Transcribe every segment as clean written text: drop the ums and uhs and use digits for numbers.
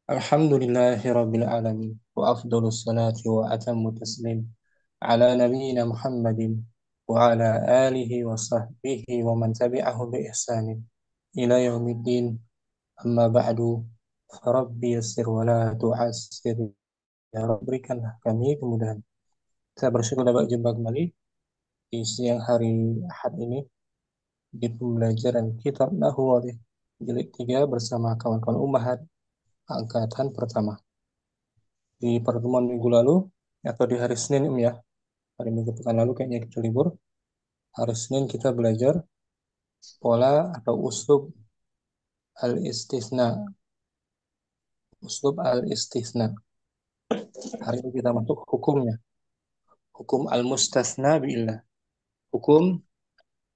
Alhamdulillahi Rabbil Alamin wa afdalus salati wa atammu taslim ala nabiyyina Muhammadin wa ala alihi wa sahbihi wa man tabi'ahu bi ihsanin ila yaumiddin amma ba'du Rabbi yassir wa la tu'assir ya Rabb berikanlah kami kemudahan. Saya bersyukur dapat jumpa kembali di siang hari Ahad ini di pembelajaran kitab Nahwu jilid 3 bersama kawan-kawan Ummahat angkatan pertama. Di pertemuan minggu lalu atau di hari Senin ya, hari Minggu pekan lalu kayaknya kita libur. Hari Senin kita belajar pola atau al-istisna. Uslub al-istisna. Hari ini kita masuk hukumnya. Hukum al-mustasna biillah. Hukum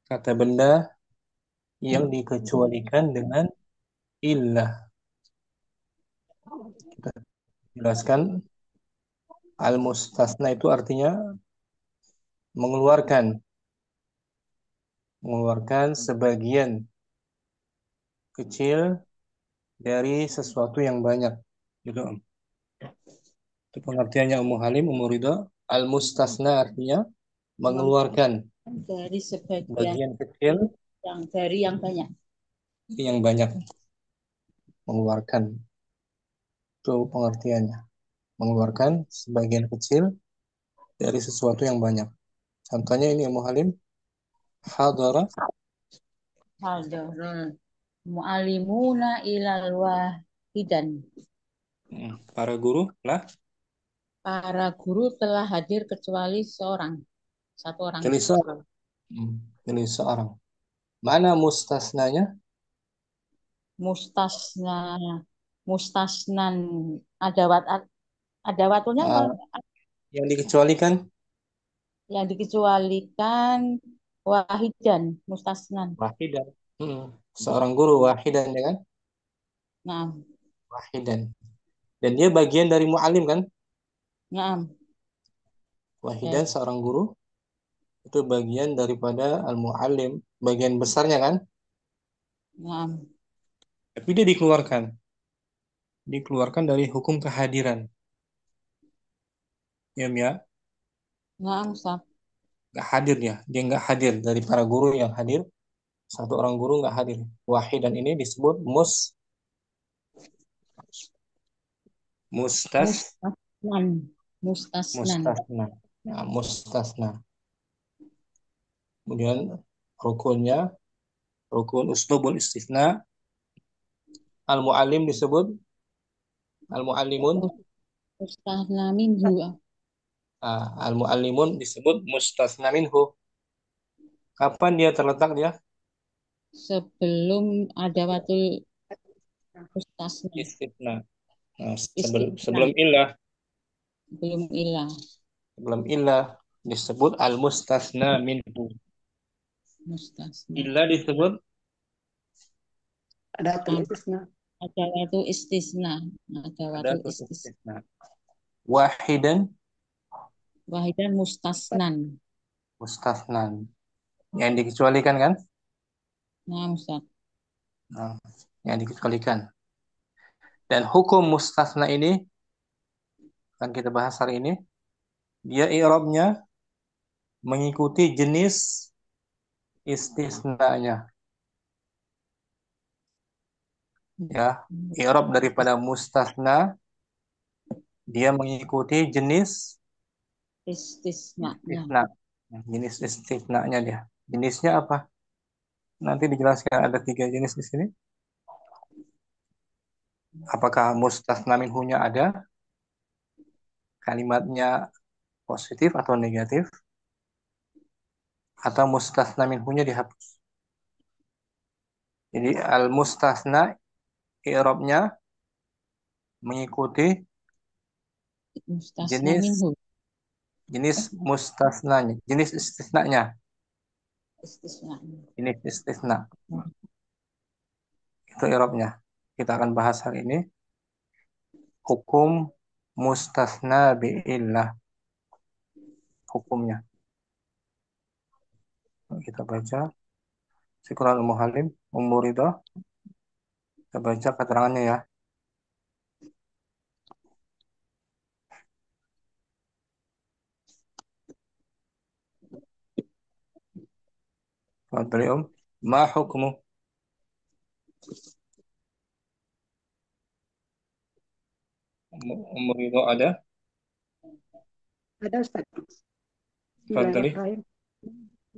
kata benda yang dikecualikan dengan illah. Kita jelaskan al-mustasna itu artinya mengeluarkan sebagian kecil dari sesuatu yang banyak. Gitu. Itu pengertiannya Ummu Halim, Ummu Ridho. Al-mustasna artinya mengeluarkan dari sebagian bagian kecil yang dari yang banyak. yang banyak. Mengeluarkan. Itu pengertiannya. Mengeluarkan sebagian kecil dari sesuatu yang banyak. Contohnya ini Ummu Halim. Hadara. Hadara mu'alimuna ilal wahidan. Para guru lah. Para guru telah hadir kecuali satu orang. Pilih seorang. Pilih seorang. Mana mustasnanya? Mustasna, mustasnan ada ada watunya apa? Ah, yang dikecualikan Yang dikecualikan wahidan, mustasnan. wahidan. Seorang guru wahidan ya kan? Nah, Wahidan. Dan dia bagian dari mu'alim kan? nah, Wahidan dari, seorang guru itu bagian daripada al-mu'allim, bagian besarnya kan? nah, Tapi dia dikeluarkan dari hukum kehadiran. Ya, ya, nah, Ustaz. nggak hadir ya, dia nggak hadir dari para guru yang hadir. Satu orang guru nggak hadir. Wahidan ini disebut mustas Mustasnan, mustasnan. mustasna. Nah, mustasna. Kemudian rukunnya, rukun uslubul istisna, al-mu'allim disebut al-mu'allimun. Mustasna minhu. Al-mu'allimun disebut mustasna minhu. Kapan dia terletak dia? Sebelum ada watul mustasna, Istisna. Nah, istisna, sebelum ilah, belum ilah, disebut al-mustasna minhu. mustasna. Ilah disebut Ad- Ada watul istisna, ada watul adatul istis. istisna. Wahidan Wahidan mustasnan. mustasnan. Yang dikecualikan kan? Nah, Ustaz. Nah, yang dikecualikan. Dan hukum mustasna ini akan kita bahas hari ini. Dia i'rabnya mengikuti jenis istisnanya. Ya, i'rab daripada mustasna dia mengikuti jenis Istisna-nya. istisna. Jenis istisnanya dia. Jenisnya apa? Nanti dijelaskan ada 3 jenis di sini. Apakah mustasna minhunya ada? Kalimatnya positif atau negatif? Atau mustasna minhunya dihapus? Jadi al-mustasna i'rabnya mengikuti Mustasna jenis minhu. jenis mustasnanya, jenis istisnanya, Istisna-nya. jenis istisna. Itu i'rabnya. Kita akan bahas hari ini hukum mustasna biillah, hukumnya. Kita baca Syukuran Ummu Halim, Ummu Ridho. Kita baca keterangannya ya. Fadli ma hukmu? Ridho ada? Ada Ustaz. Fadli. Bismillahirrahmanirrahim.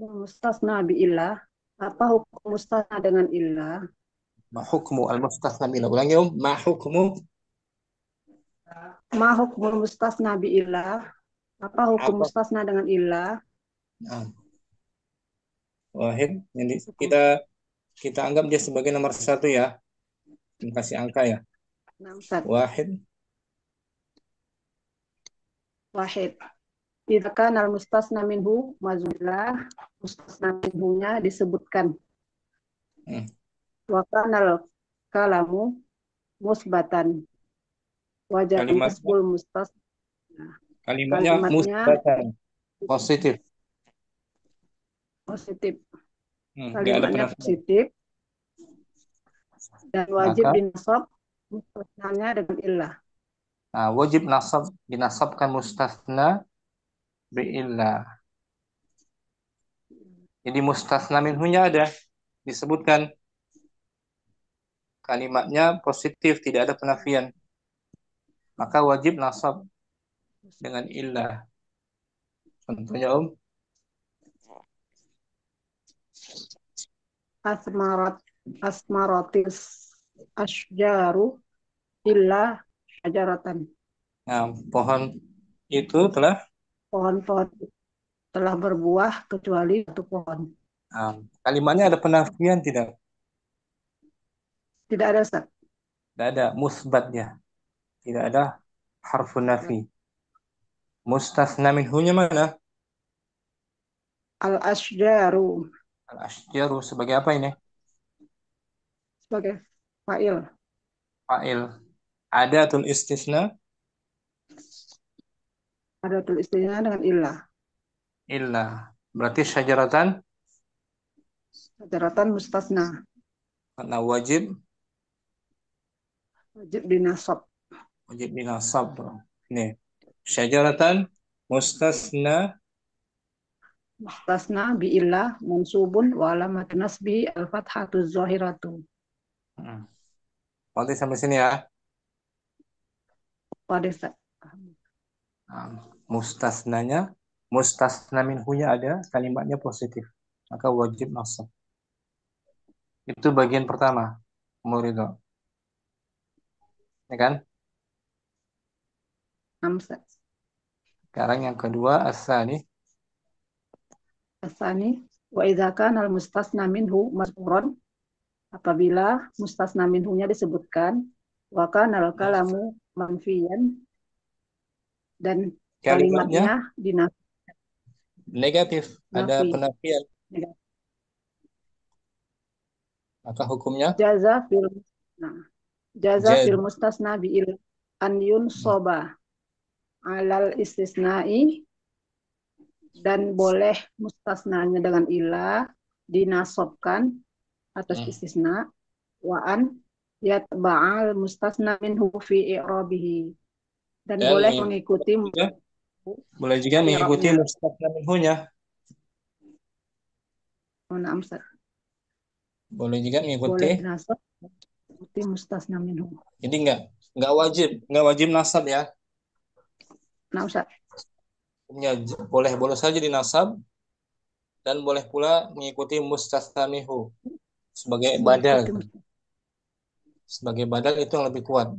Mustasna bi illah. Apa hukum mustasna dengan illah? Ma hukmu al-mustasna min? Ulangi ma hukmu? Ma hukum mustasna bi illah? Apa hukum Apa? mustasna dengan illah? Nah, Wahid. Jadi kita anggap dia sebagai nomor satu ya. Kasih angka ya. Nah, Ustaz. Wahid. Wahid. Idza kana al-mustasna minhu mazullah, mustasna minhunya disebutkan. Hmm. Wa kana al-kalamu musbatan. Wajib Kalimatnya, nasbul mustasna. kalimatnya Kalimatnya musbatan, positif. positif. Nggak ada Kalimatnya penafian. positif dan wajib Maka dinasab mustasnanya dengan illah. wajib nasab dinasabkan mustasna bi'illah. Jadi mustasna minhunya ada disebutkan, kalimatnya positif, tidak ada penafian. Maka wajib nasab dengan illah. Contohnya Asmaratis asjaru illa syajaratan. Nah, pohon itu telah Pohon-pohon telah berbuah kecuali satu pohon. kalimatnya ada penafian tidak? Tidak ada Ustaz. Tidak ada musbat ya. Tidak ada harfun nafi. Mustasna minhunya mana? Al-asjaru Al-ashjaru sebagai apa ini? sebagai fa'il. Fa'il. Adatul istisna Ada tulisnya dengan illah. illah. Berarti syajaratan Syajaratan mustasna. karena wajib Wajib dinasab. dinasab. Ini syajaratan mustasna. Mustasna bi illah mansubun wa alamat nasbi al-fathatu zahiratu. Nanti sampai sini ya. Pada Ustaz. Mustasnanya, mustasna minhunya ada, kalimatnya positif. Maka wajib nasab. Itu bagian pertama. Murido. Ya kan? Amsa. Sekarang yang kedua asani. Asani wa idza kana al-mustasna minhu mazkuran, apabila mustasna minhunya disebutkan wa kana al-kalamu manfiyan dan Kalimatnya kalimatnya dinafi. negatif, ada penafian. Maka hukumnya Jaza fil nah, jaza jaz. fil mustasna bi il an soba alal istisna'i, dan boleh mustasnanya dengan ilah dinasobkan atas istisna wa an yatba'al mustasna minhu fi i'rabihi, dan Dan boleh mengikuti juga, boleh juga mengikuti i'rabnya. mustasna minhunya. Boleh juga mengikuti. Boleh nasab mengikuti mustasna minhu. Jadi nggak wajib nasab ya. Nah, Ustaz. Hukumnya boleh boleh saja dinasab dan boleh pula mengikuti mustasna minhu sebagai badal. Sebagai badal itu yang lebih kuat.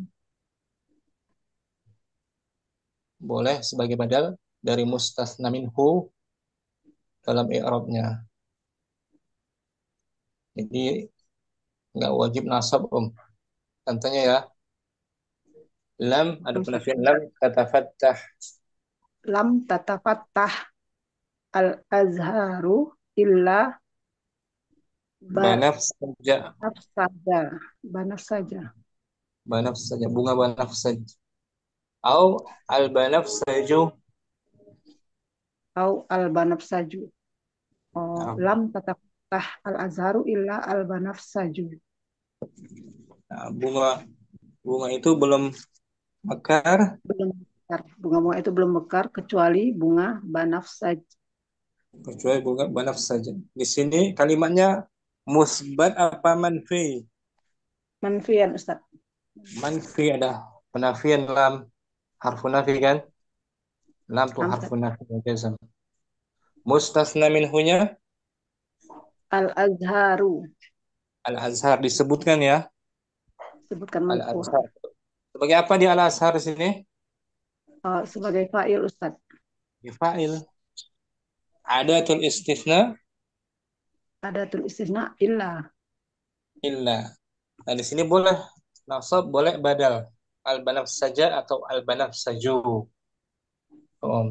Boleh sebagai badal dari mustasna minhu dalam i'rabnya. Jadi nggak wajib nasab Contohnya ya, lam ada penafian lam tatafattah. Lam tatafattah al-azharu illa Banaf saja. saja. Banaf saja. Banaf saja. Bunga banaf saja. Au al banaf saju. Au al-banaf saju. Oh, Nah, lam tatafattah al-azharu illa al-banaf saju. bunga bunga itu belum mekar. Belum mekar. Bunga-bunga itu belum mekar kecuali bunga banaf saja. kecuali bukan banaf saja. Di sini kalimatnya musbat apa manfi? Manfian Ustaz. Manfi ada penafian lam, harfu nafi kan? Lam tuh Naam, Ustaz. harfu nafi jazam. Mustasna minhunya Al-Azharu al-azhar disebutkan ya. sebutkan marfu. Al-azhar. Sebagai apa di al-azhar di sini? Sebagai fa'il Ustaz. Di fa'il. Adatul istisna Adatul istisna illa. illa. Nah, di sini boleh nasab, boleh badal. Al-banaf saja atau al-banaf saju. Oh.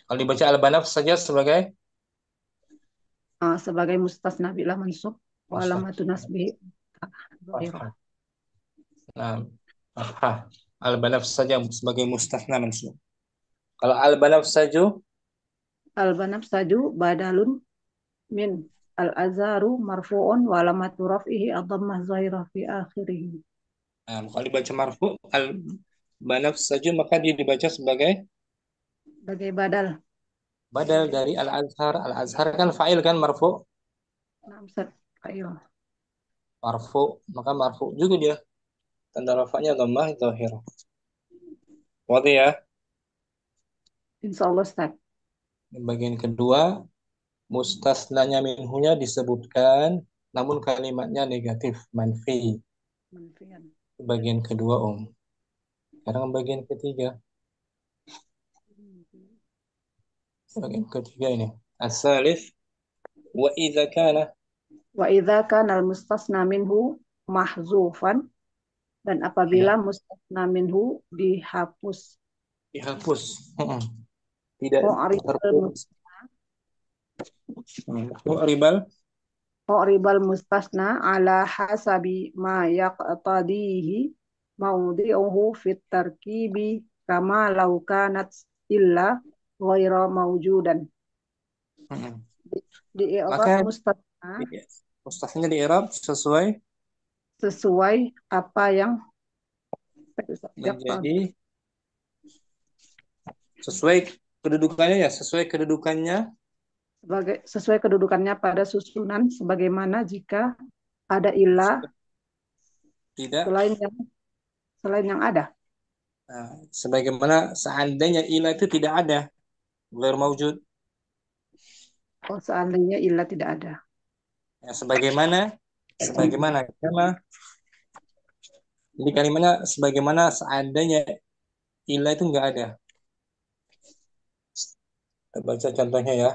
Kalau dibaca al-banaf saja sebagai Sebagai mustasna bila mansub wa mustah. alamatun nasbihi dhahirah. Nah, fathah. Al-banaf saja sebagai mustahna mansub. Kalau al-banaf saju, Al-banaf saju badalun min al-azharu marfu'un wa alamatu raf'ihi ad-dhammah zahirah fi akhirih. nah, kalau dibaca marfu, al-banaf saju maka dia dibaca sebagai Sebagai badal. badal dari al-azhar. Al-azhar kan fa'il kan marfu. Naam, Ustaz. Fa'il. Marfu, maka marfu juga dia. Tanda rafa'nya dhammah zahirah. Wadah ya. Insyaallah Ustaz. Bagian kedua, mustasnanya minhunya disebutkan, namun kalimatnya negatif, manfi. Manfian. Bagian kedua, Om. Sekarang bagian ketiga. Bagian ketiga ini. As-salif wa idza kana Wa idza kana al-mustasna minhu mahzufan dan apabila ya, mustasna minhu dihapus. dihapus. Tidak Mu'ribal tertulis. Ribal Mu'ribal mustasna ala hasabi ma yaqtadihi mawdi'uhu fit tarkibi kama law kanat illa ghaira mawjudan. Di i'rab maka mustasna mustasnanya di i'rab sesuai sesuai apa yang yaqtadi, menjadi sesuai kedudukannya ya, sesuai kedudukannya sesuai kedudukannya pada susunan sebagaimana jika ada ilah tidak. selain yang ada. Nah, sebagaimana seandainya ilah itu tidak ada, ghair maujud. Oh, seandainya ilah tidak ada. Ya, sebagaimana karena jadi kalimatnya sebagaimana seandainya ilah itu enggak ada. Kita baca contohnya ya.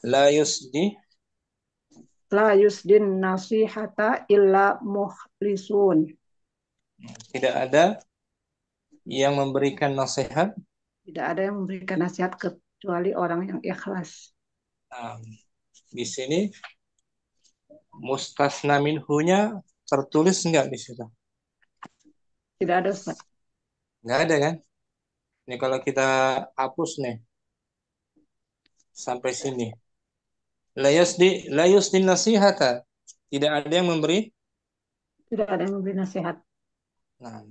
La yusdi La yusdin nasihata illa mukhlisun. tidak ada yang memberikan nasihat. Tidak ada yang memberikan nasihat kecuali orang yang ikhlas. Nah, di sini mustasna minhunya tertulis enggak di situ? Tidak ada Ustaz. Enggak ada kan? Ini kalau kita hapus nih sampai sini. La yusdi nasihata. Tidak ada yang memberi. Tidak ada yang memberi nasihat. Nah,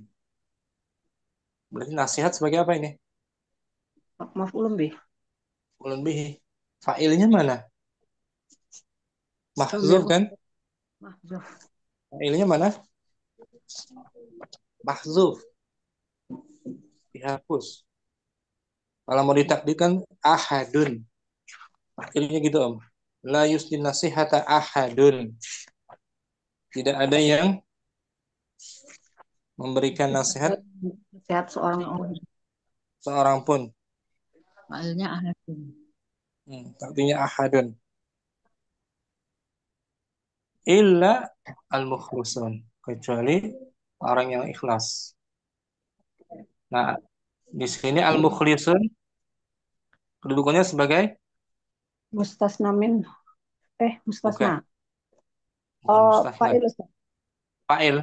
berarti nasihat sebagai apa ini? Maf'ulun bih. Ulun bihi. Fa'ilnya mana? Mahzuf Dhamir kan? mahzuf. Fa'ilnya mana? Mahzuf. Dihapus. Kalau mau ditakdirkan ahadun. Fa'ilnya gitu Om. La yusdin nasihata ahadun. Tidak ada yang memberikan nasihat Nasihat seorang orang. seorang pun. Soalnya ada. Artinya ahadun. Illa al-mukhlisun. Kecuali orang yang ikhlas. Nah, di sini al-mukhlisun kedudukannya sebagai Mustasna min. Mustasna. bukan, bukan mustasna. Fa'il Ustaz. Fa'il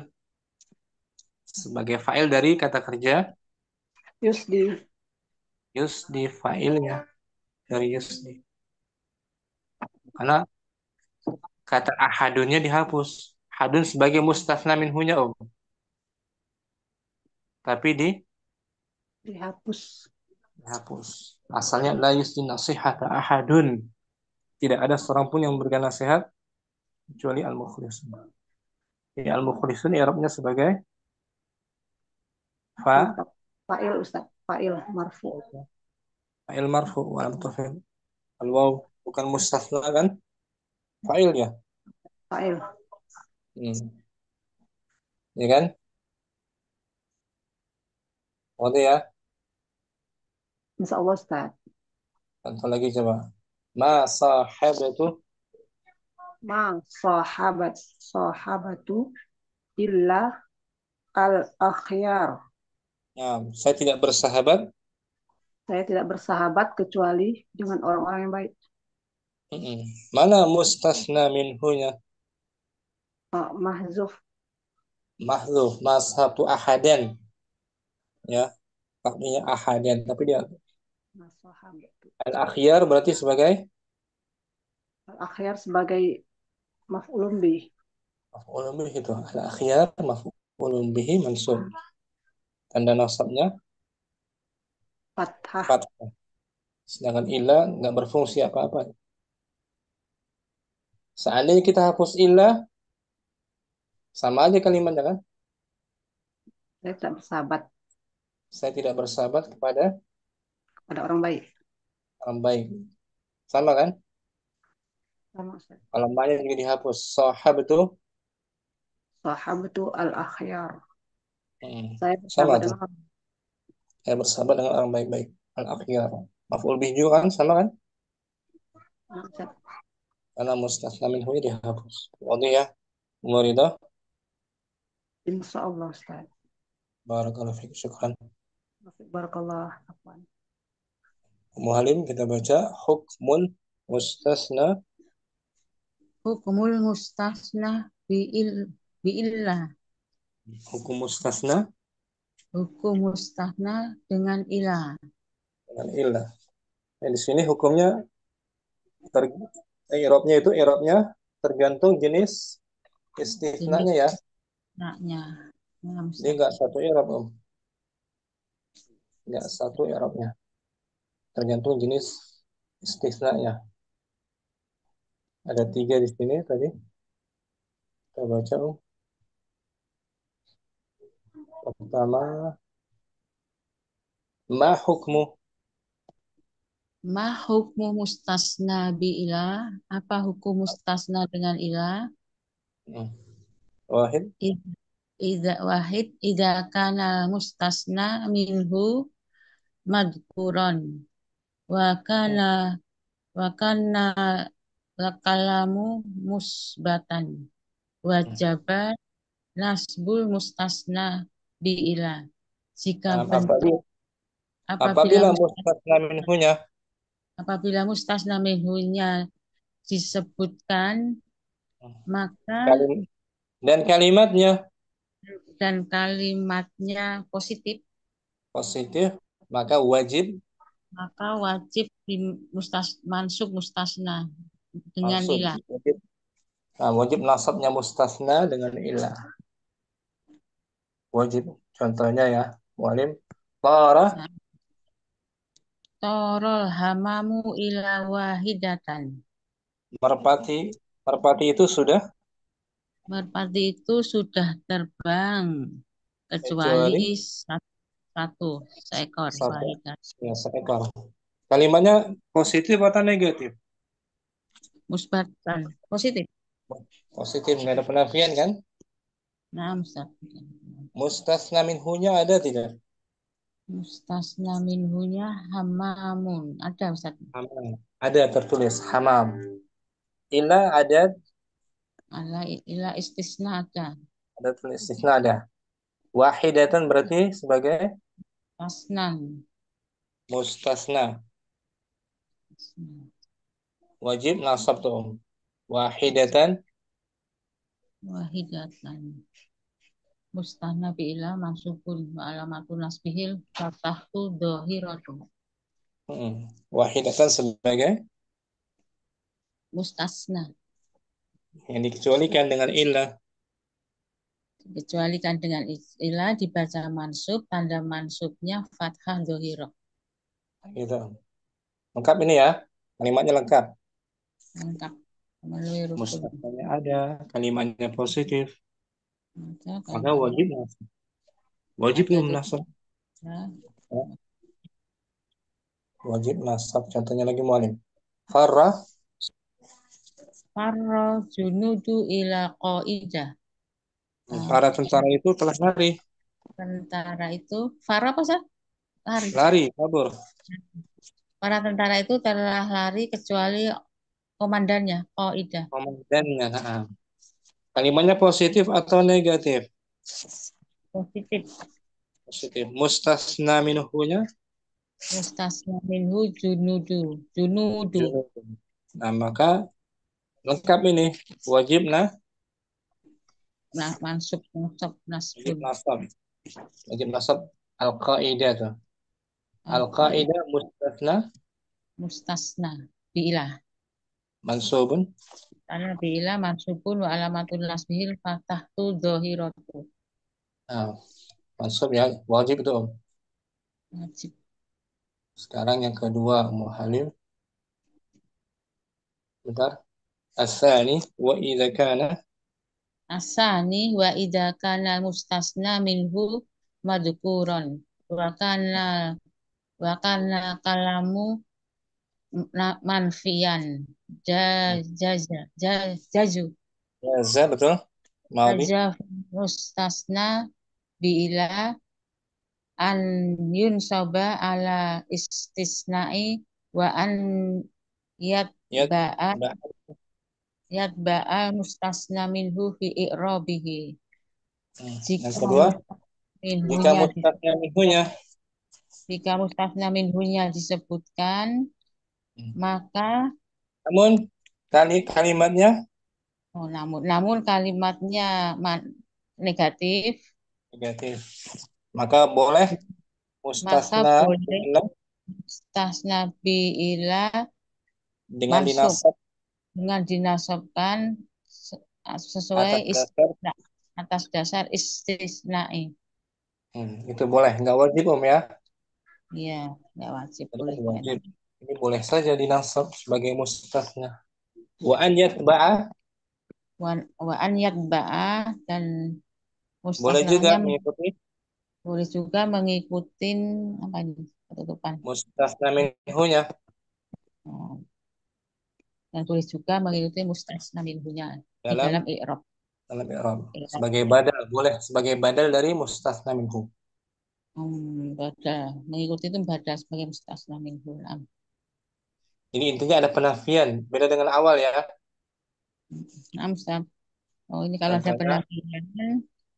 sebagai fa'il dari kata kerja Yusdi. yusdi, fa'ilnya dari yusdi. Karena kata ahadunnya dihapus. Hadun sebagai mustasna minhunya tapi Dihapus. hapus. Asalnya la yusdi nasihata ahadun. Tidak ada seorang pun yang memberikan nasihat kecuali al-mukhlisun. Ya, al-mukhlisun i'rabnya sebagai fa Fa'il Ustaz. Fa'il marfu. fa'il marfu wa alamat al-waw bukan mustasna kan? Fa'il ya. Fa'il. Ya kan? Oke ya. Insya Allah Ustaz. Contoh lagi coba. Ma sahabatu. Ma sahabatu illa al akhyar. Nah, saya tidak bersahabat. Saya tidak bersahabat kecuali dengan orang-orang yang baik. Mana mustasna minhunya? Mahzuf. Mahzuf, mashabtu ahadan. Ya, artinya ahadan. Tapi dia Sahabatu. al-akhyar berarti sebagai Al akhyar sebagai maf'ulun bih. maf'ulun bih itu. Al-akhyar maf'ulun bihi mansub. Tanda nasabnya Fathah. fathah. Sedangkan illa nggak berfungsi apa-apa. Seandainya kita hapus illa, sama aja kalimatnya kan? Saya tidak bersahabat Saya tidak bersahabat kepada pada orang baik. orang baik. Sama kan? Sama Ustaz. Kalau maknya juga dihapus. Sahab itu Sahabatu al akhyar. Saya sama bersahabat tuh. dengan orang. Saya bersahabat dengan orang baik-baik. Al-akhyar. Maf'ul bih juga kan? Sama kan? Ustaz. Karena mustasna minhu dihapus. Oke ya. Muridah. Insya Allah Ustaz. Barakallahu fiik. Syukran. Barakallah. Afwan. Muhalim kita baca hukmun mustasna. Hukumul mustasna biillah. Hukum mustasna Hukum mustasna dengan ilah. dengan illah. Nah, di sini hukumnya ter i'rabnya itu i'rabnya tergantung jenis Jenis istisnanya ya. maknanya. Nah, Dia nggak satu i'rab, Om. Nggak satu i'rabnya. Tergantung jenis istisnanya. Ada tiga di sini tadi. Kita baca, Om. Pertama, ma hukmu. Ma hukmu mustasna bi ilah? Apa hukum mustasna dengan ilah? Hmm. Wahid. Ida wahid ida kana mustasna minhu madkuron wa Hmm. kana wa kana lakalamu musbatan wajaba nasbul mustasna bi ilah. Jika Nah, bentuk apabila apabila mustasna minhunya apabila mustasna minhunya disebutkan maka kalim dan kalimatnya dan kalimatnya positif positif, maka wajib maka wajib di mansub mustasna dengan maksud ilah. wajib, nah, wajib nasabnya mustasna dengan ilah. Wajib. Contohnya ya, mualim. Tara. Nah, torol hamamu ila wahidatan. Merpati. Merpati itu sudah Merpati itu sudah terbang kecuali kecuali satu seekor satu. wahidat. Ya, seekor. Kalimatnya positif atau negatif? Musbatan positif. Positif, nggak ada penafian kan? Nah, Ustaz. Mustasna minhunya ada tidak? Mustasna minhunya hamamun. Ada Ustaz. Hamam. Ada tertulis hamam. Ila ada Ala ila istisna ada. tulis istisna ada. Wahidatan berarti sebagai Tasnan. mustasna. Wajib nasab tuh. Wahidatan Wahidatan. Mustahna bi'ila mansubun wa alamatun nasbihil fatahtu dohiratu. wahidatan sebagai Mustasna. yang dikecualikan dengan ilah. Kecualikan dengan ilah dibaca mansub, tanda mansubnya fathah dohiro. Gitu. Lengkap ini ya. Kalimatnya lengkap. lengkap memenuhi rukun. Mustaqbalnya ada, kalimatnya positif. Ada Maka kalimat wajib nasab. Wajib ada belum di nasab. ya. Ya, wajib nasab. Contohnya lagi mualim. Farah, Farra junudu ila qaidah. Ah, para tentara itu telah lari. tentara itu Farra apa sih? Lari. Lari, kabur. Para tentara itu telah lari kecuali komandannya, qaidah. Komandannya. Nah, kalimatnya positif atau negatif? Positif. Positif. Mustasna minuhunya Mustasna minhu junudu. Junudu. junub. Nah, maka lengkap ini. Wajib Nah, mansub, nasab, wajib nasbun. nasab. Wajib nasab al-qaidah tuh. Qaid Al-qaidah mustasna mustasna. Bi'ilah. mansubun. Karena bi'ilah mansubun wa alamatul nasbihil fatah tu dohiratu. Nah, mansub ya, wajib itu Om. Wajib. Sekarang yang kedua, Muhalim. Bentar. Asani wa idza kana Asani wa idza kana mustasna minhu madhkuran. Wa kana kalamu manfiyan. Jaju. jaza betul. Madi. Jaja mustasna bi'ila an yunsaba ala istisna'i wa an Ya, yatba'a Mbak. yatba'a mustasna minhu fi i'rabihi. Yang Jika kedua, jika minhunya mustasna disebutkan, minhunya. jika mustasna minhunya disebutkan, maka Namun kalimatnya namun kalimatnya negatif, negatif. Maka boleh maka mustasna boleh bi'illah mustasna bi'ila dengan mansub dinasab dengan dinasabkan sesuai atas dasar. atas dasar istisna'i. Itu boleh, nggak wajib Om ya. Iya, nggak wajib, Jadi boleh wajib. enak. Ini boleh saja dinasab sebagai mustasna. Wa an yatba'a Wa an yatba'a dan boleh juga mustasnanya mengikuti boleh juga mengikuti apa ini ketutupan. mustasna minhunya Oh, dan boleh juga mengikuti mustasna minhunya di dalam dalam i'rab. dalam i'rab I'rab. sebagai badal, boleh sebagai badal dari mustasna minhu. Badal. Mengikuti itu badal sebagai mustasna minhu. Jadi intinya ada penafian, beda dengan awal ya. Ustaz. Oh, ini Contohnya,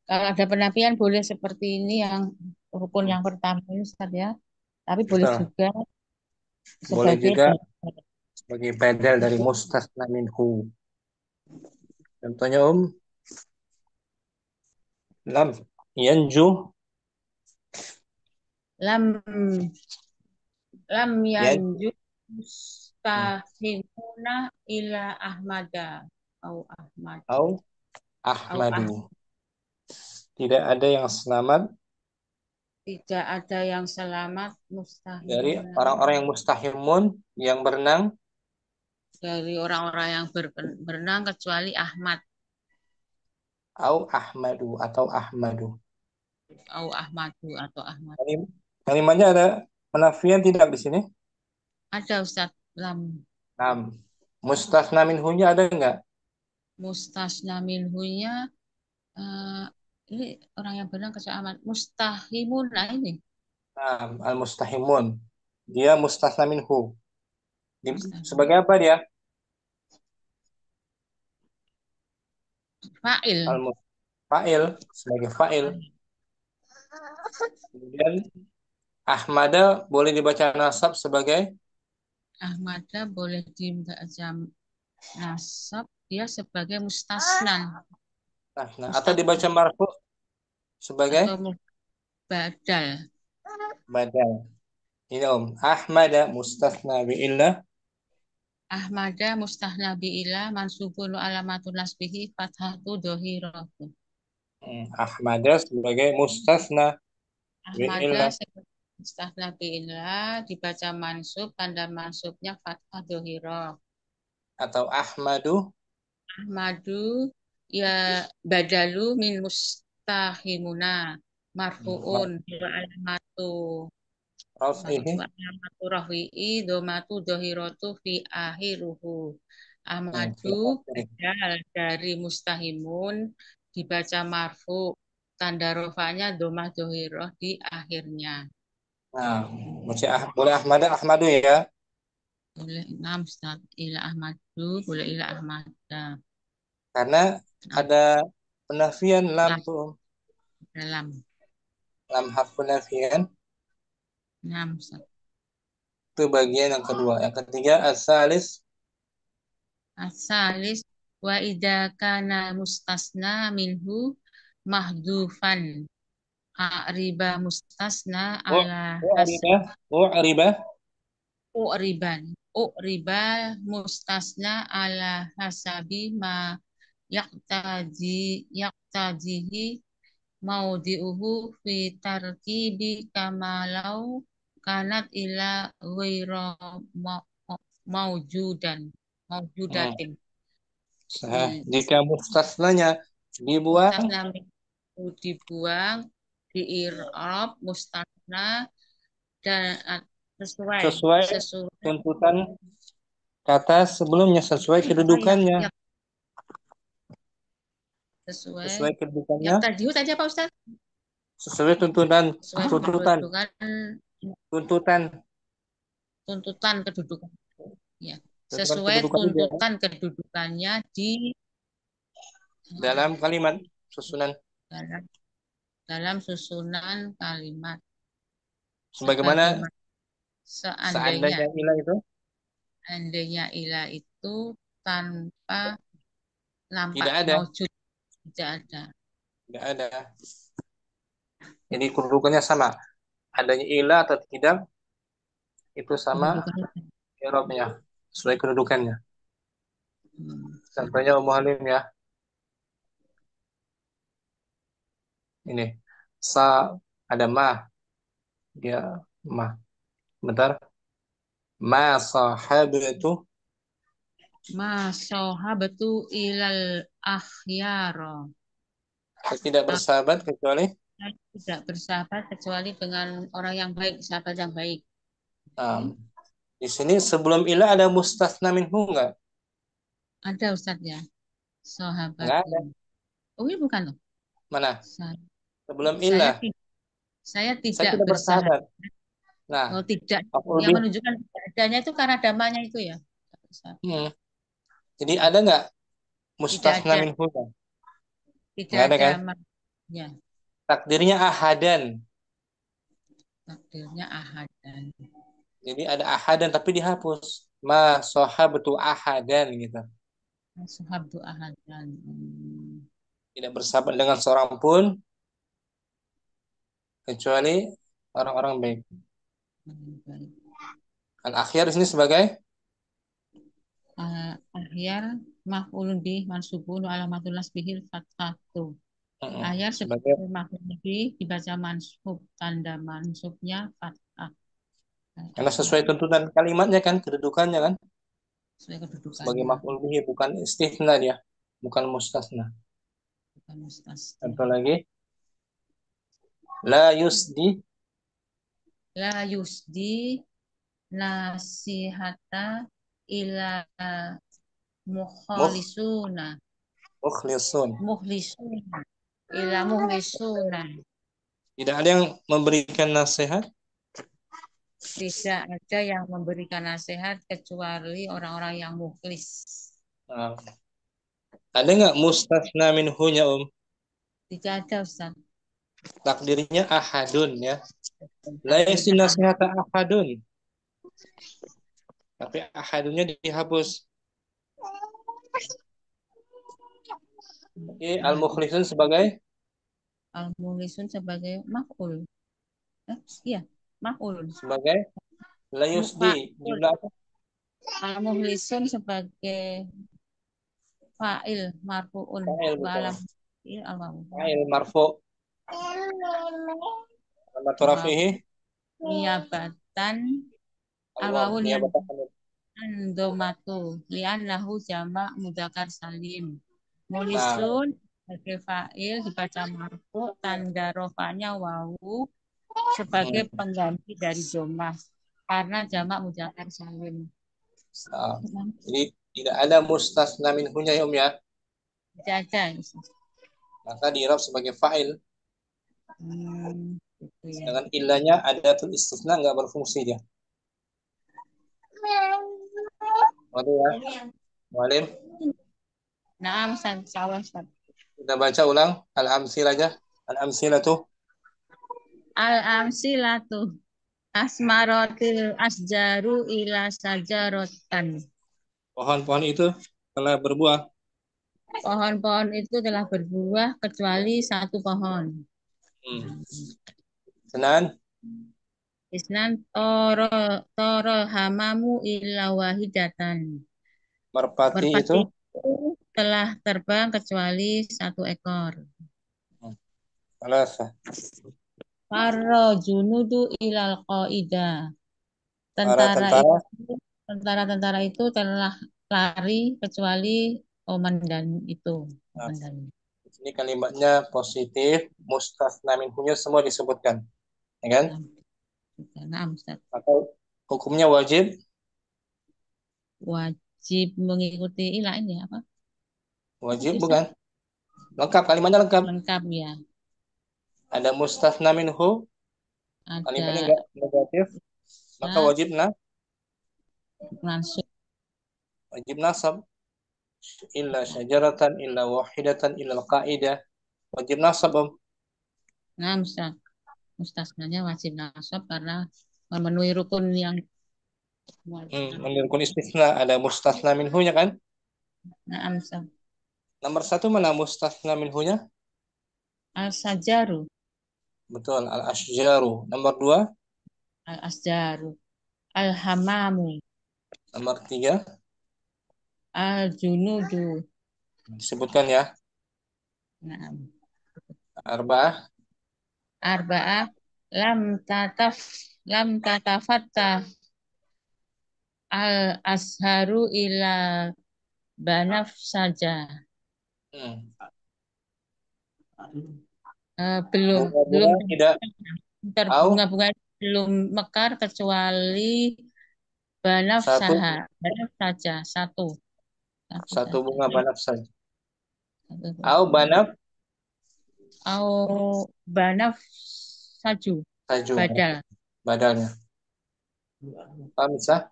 kalau ada penafian boleh seperti ini yang rukun yang pertama ini Ustaz ya. Tapi boleh betul, juga boleh sebagai juga badal. sebagai badal dari mustasna minhu. Contohnya lam yanju Lam lam yan yanju mustahimuna ila Ahmada au Ahmad au au ahmadu. ah Tidak ada yang selamat tidak ada yang selamat dari mustahimuna orang-orang yang mustahimun yang berenang dari orang-orang yang berenang kecuali Ahmad au ahmadu atau ahmadu. au Ahmadu atau Ahmad. Kalimatnya ada penafian tidak di sini? Ada Ustaz lam Nah, mustasna minhunya ada enggak? mustasna minhunya eh, ini orang yang berenang kecuali Ahmad mustahimuna ini Nah, al-mustahimun. Dia mustasna minhu. mustahim Sebagai apa dia? fa'il Fa'il, sebagai fa'il. Kemudian Ahmada boleh dibaca nasab sebagai Ahmada boleh dibaca nasab dia sebagai mustasnan nah, atau dibaca mustasnan marfu sebagai atau badal. badal. Ini Ahmada mustasna bi'illah. Ahmada mustahna bi'ilah mansubun wa alamatun nasbihi fathatu dohiratun. Ahmada sebagai mustasna Ahmada bi'illah. Mustasna bi'illah dibaca mansub, tanda mansubnya fathah dhohiroh. Atau Ahmadu Ahmadu ya badalu min mustahimuna marfuun wa alamatu Raf'ihi wa alamatu rahwi'i domatu dhohiratu fi akhiruhu. Ahmadu fil akhir. badal dari mustahimun dibaca marfu, tanda rofanya domah dhohiroh di akhirnya. Nah, boleh Ahmadu ya. Boleh enam Ustaz ila Ahmadu, boleh ila Ahmada. Karena ada penafian lam Lam tuh. dalam Lam harf penafian enam Ustaz. itu bagian yang kedua. Yang ketiga asalis Asalis wa idza kana mustasna minhu mahdufan riba mustasna ala hasab U'ribah U'ribah uriban uriba mustasna ala hasabi ma yaktajihi maudi'uhu fi tarkibi kamalau kanat ila ghaira maujudan hmm. maujudatin. Jika mustasnanya dibuang Mustasna itu dibuang, di i'rab mustasna dan sesuai sesuai sesuai tuntutan kata sebelumnya, sesuai apa kedudukannya. sesuai Sesuai yang kedudukannya, tadi tadi apa Ustaz? sesuai tuntutan Sesuai tuntutan kedudukan tuntutan tuntutan kedudukan ya. tuntutan Sesuai kedudukannya tuntutan kedudukannya di dalam kalimat susunan dalam dalam susunan kalimat sebagaimana sebagaimana seandainya seandainya ilah itu seandainya ilah itu tanpa nampak tidak ada, maujud, tidak ada. tidak ada. Jadi kedudukannya sama, adanya ilah atau tidak itu sama Kedudukannya i'rabnya, sesuai kedudukannya. hmm. Contohnya Ummu Halim ya, ini sa ada ma, dia ma, bentar, ma sahabatu Ma sahabatu ilal akhyar. tidak bersahabat kecuali Saya tidak bersahabat kecuali dengan orang yang baik, sahabat yang baik. um, di sini sebelum ilah ada mustasna minhu enggak? Ada Ustaz ya, Enggak sahabatu. ada. Oh ini bukan loh. Mana? Saya, Sebelum saya, ilah. saya Saya tidak tidak bersahabat. bersahabat. Nah, Oh tidak, maf'ul yang bih. menunjukkan tidak adanya itu karena damanya itu ya. Hmm. Jadi ada nggak Tidak mustasna ada, minhu? tidak Nggak ada ada kan? maknya. Takdirnya ahadan. Takdirnya ahadan. Jadi ada ahadan tapi dihapus. Ma sahabatu ahadan gitu. Sahabatu ahadan. Tidak bersahabat dengan seorang pun kecuali orang-orang baik. Baik. Al-akhyar di sini sebagai Ahyar maf'ulun bih mansubun wa alamatul nasbihil fathatu. Ahyar sebagai sebagai maf'ulun bih dibaca mansub, tanda mansubnya fathah. karena sesuai tuntutan kalimatnya kan, kedudukannya kan, Sesuai sebagai kedudukannya, maf'ul bihi bukan istithna dia, bukan mustasna. bukan mustasna. Contoh lagi, la yusdi La yusdi nasihata ila mukh mukhalisuna mukhlisun. mukhlisuna ila mukhlisuna. Tidak ada yang memberikan nasihat Tidak ada yang memberikan nasihat kecuali orang-orang yang mukhlis. uh, ada nggak mustasna minhunya Tidak ada Ustaz. takdirnya ahadun ya, la yasin Takdirnya nasihata ahadun tapi ahadunnya dihapus. Oke, al-mukhlisun sebagai al-mukhlisun sebagai maf'ul. Iya, maf'ul. sebagai la yusdi Fa'ul. jumlah apa? Al-mukhlisun sebagai fa'il marfu'un Fa'il wa betul. alam al-wawu. Fa'il marfu alamat Al-wawu. rafihi Niyabatan Al-waw al-wawun niyabatan domatu li'annahu jamak mudzakkar salim. nah Mulisun sebagai fa'il dibaca marfu, tanda rofanya wawu sebagai hmm. pengganti dari domah karena jamak mudzakkar salim. Nah, jadi tidak ada mustasna minhunya ya ya, Jaja. maka di-i'rab sebagai fa'il. Gitu ya. Sedangkan ilahnya adatul istisna nggak berfungsi dia. Waduh ya, Walim. Naam, salah. Kita baca ulang al-amsil aja. Al-amsil tuh Al-amsilatu asmarotil asjaru ila sajarotan. pohon-pohon itu telah berbuah. Pohon-pohon itu telah berbuah kecuali satu pohon. Senan Isnan toro hamamu ila wahidatan. merpati itu Merpati itu telah terbang kecuali satu ekor. Alasa. Farro junudu ilal qaida. Para Tentara tentara. itu tentara-tentara itu telah lari kecuali komandan itu. Nah, Komandan. ini kalimatnya positif, mustasna minhunya semua disebutkan, ya kan? Nah, Ustaz. Atau hukumnya wajib? Wajib mengikuti ilah ini apa? Wajib Ustaz? bukan? Lengkap, kalimatnya lengkap. Lengkap ya. Ada mustasna minhu, kalimatnya Ada enggak negatif, maka wajib langsung. wajib nasab. Illa syajaratan, illa wahidatan, illa al-qa'idah. Wajib nasab, Om. Nah, Ustaz. Mustasnanya wajib nasab karena memenuhi rukun yang Menurut istisna ada mustasna minhunya kan? nah, Ustaz. Nomor satu mana mustasna minhunya? Al-sajaru, Betul, al-ashjaru. Nomor dua, al-asjaru, al-hamamu, nomor tiga, al-junudu. disebutkan ya. Nah, Arba'ah, arba'ah lam tatafatta al-asharu ila banaf saja. hmm. Belum Bunga-bunga tidak, au terbunga-bunga belum mekar kecuali banaf satu saha. Banaf saja satu. Satu satu saja. bunga banaf saja. Satu. Au banaf Au banaf saju. saju Badal. badalnya. Paham sah?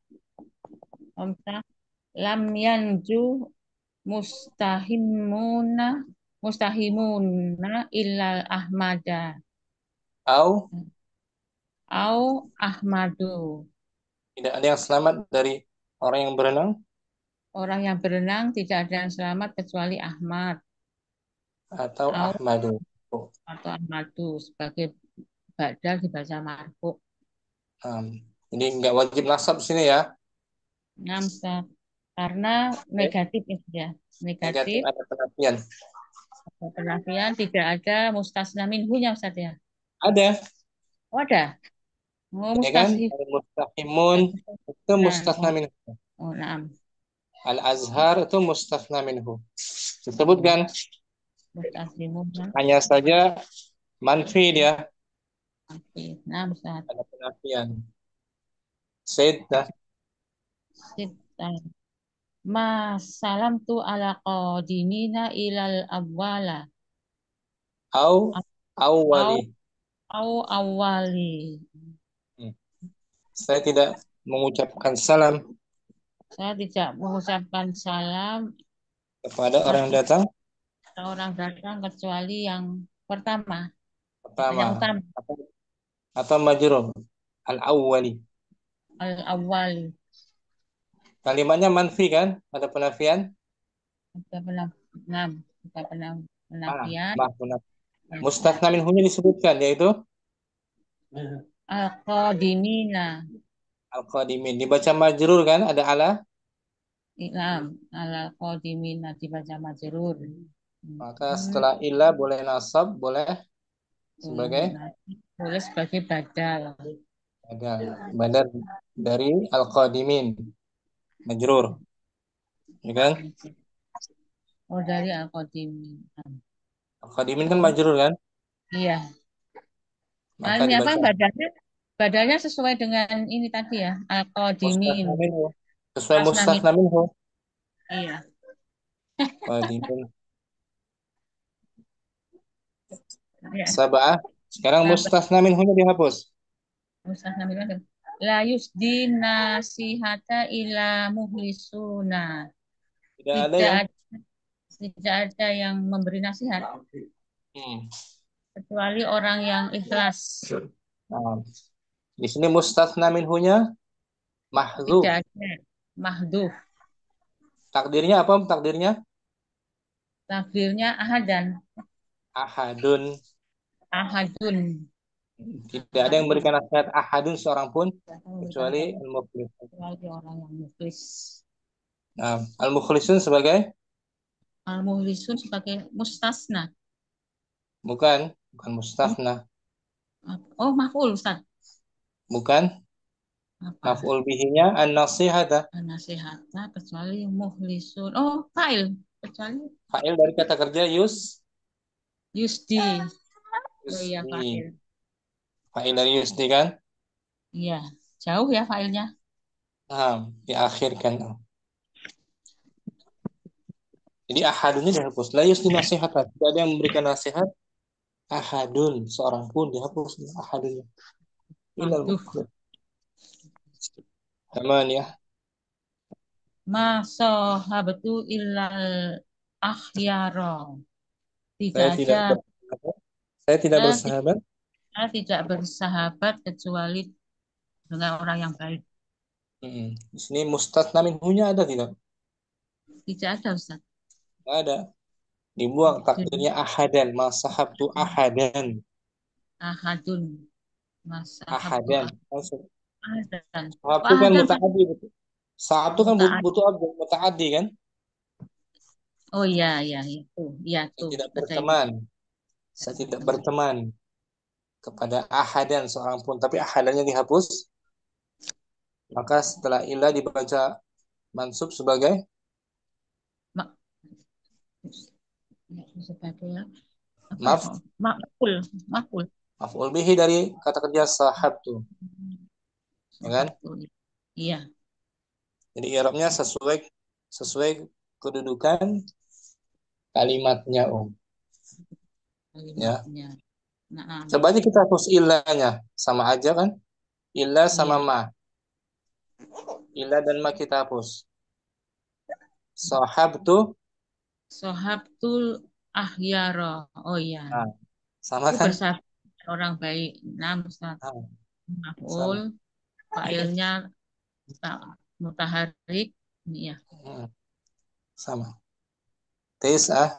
Omsa lam yanju mustahimuna mustahimuna illal ahmada Au au ahmadu. tidak ada yang selamat dari orang yang berenang Orang yang berenang tidak ada yang selamat kecuali Ahmad atau au Ahmadu. Oh, atau Ahmadu sebagai badal dibaca marfu. um, jadi nggak wajib nasab di sini ya. Namsa karena Oke. negatif itu ya. Negatif Negatif ada penafian. penafian tidak ada mustasna minhunya Ustaz ya. Ada, Oh, ada. Oh, ya kan? mustashif. Al mustahimun itu mustasna Oh, minhu. oh, naam. Al azhar itu mustasna minhu. Oh, Disebutkan mustashifun. hanya saja manfi dia, Oke, naam Ustaz. ada penafian. Said dah. Sita. Ma salam tu ala qadimina ilal awwala. Au Au awwali. au awali. Hmm. Saya tidak mengucapkan salam Saya tidak mengucapkan salam kepada orang yang kepada datang orang datang kecuali yang pertama, pertama yang utama, atau, atau majrur al awwali. al awali. Kalimatnya manfi kan? Ada penafian? Kita pernah, nah, kita pernah penafian. Mahfuna. Mustasna minhunya disebutkan yaitu Al qadimina. al-qadimin. Dibaca majrur kan? Ada ala. Ilam ala qadimina dibaca majrur. Maka Hmm, setelah illa boleh nasab, boleh boleh sebagai nanti boleh sebagai badal. Ada. Badal dari al-qadimin. Majrur. Ya kan? Oh, dari Al-Qadim. Al-qadimin kan majrur kan? Iya. Nah, Maka ini apa dibaca badalnya? Badalnya sesuai dengan ini tadi ya, Al-Qadimin. mustasna minhu. Sesuai Asnamin. mustasna minhu. Iya. Qadimin. Ya. Sab'ah. Sekarang Sahabat mustasna minhu dihapus. Asnamin. La yusdi nasihata ila muhlisuna. Tidak ada Tidak yang ada, tidak ada yang memberi nasihat hmm. kecuali orang yang ikhlas. Nah, di sini mustasna minhunya mahdzuf. Tidak ada mahduf. Takdirnya apa? Takdirnya Takdirnya ahadan. ahadun. Ahadun. Tidak ada yang memberikan nasihat ahadun seorang pun Memberikan kecuali nasihat al-muflisun. kecuali orang yang muflis. Nah, al-muflisun sebagai Al-muhlisun sebagai mustasna. bukan Oh, mustafna, oh maf'ul Ustaz. bukan Apa? maf'ul bihinya an-nasihata. Nasihata kecuali muhlisun. Oh, fa'il. Kecuali Fa'il dari kata kerja yusdi. Oh iya, yusdi. fa'il. Fa'il dari yusdi kan? Iya, jauh ya fa'ilnya. Nah, diakhirkan. Jadi ahadunnya dihapus. La yusdi nasihata. Tidak ada yang memberikan nasihat ahadun seorang pun dihapus ahadunnya. Ilal Mahduf. muflis. Aman ya. Ma sahabatu illal akhyara. Tidak Saya tidak ada, bersahabat. Saya tidak saya tidak, bersahabat. saya tidak bersahabat kecuali dengan orang yang baik. Di sini mustasna minhunya ada tidak? Tidak ada Ustaz. Tidak ada. Dibuang takdirnya ahadan. Ma sahabtu ahadan. Ahadun. Masahabtu Ahadan. Maksud ahadan. sahabtu kan Ahadan Pak. mutaaddi. Sahabtu kan Muta'ad. butuh objek mutaaddi kan? Oh iya, iya, itu. Iya Saya tuh, tidak ada ini. berteman. Saya tidak berteman kepada ahadan seorang pun. Tapi ahadannya dihapus. Maka setelah ilah dibaca mansub sebagai Ma- sebagai apa ya? maf Makul, makul. maf'ul bihi dari kata kerja sahabtu. Ya kan? Sahabtu. Iya, Jadi i'rabnya sesuai sesuai kedudukan kalimatnya, Om. Ya. kalimatnya. Nah, Coba aja kita hapus ilahnya. Sama aja kan? Ilah sama iya. ma. Ilah dan ma kita hapus. Sahabtu. Sohabtul ahyara. Oh iya. Nah, sama Aku kan? bersahabat dengan orang baik. Nah, Ustaz. Nah, Maf'ul, sama. fa'ilnya mutaharik. Ini ya. Sama. Tis'ah.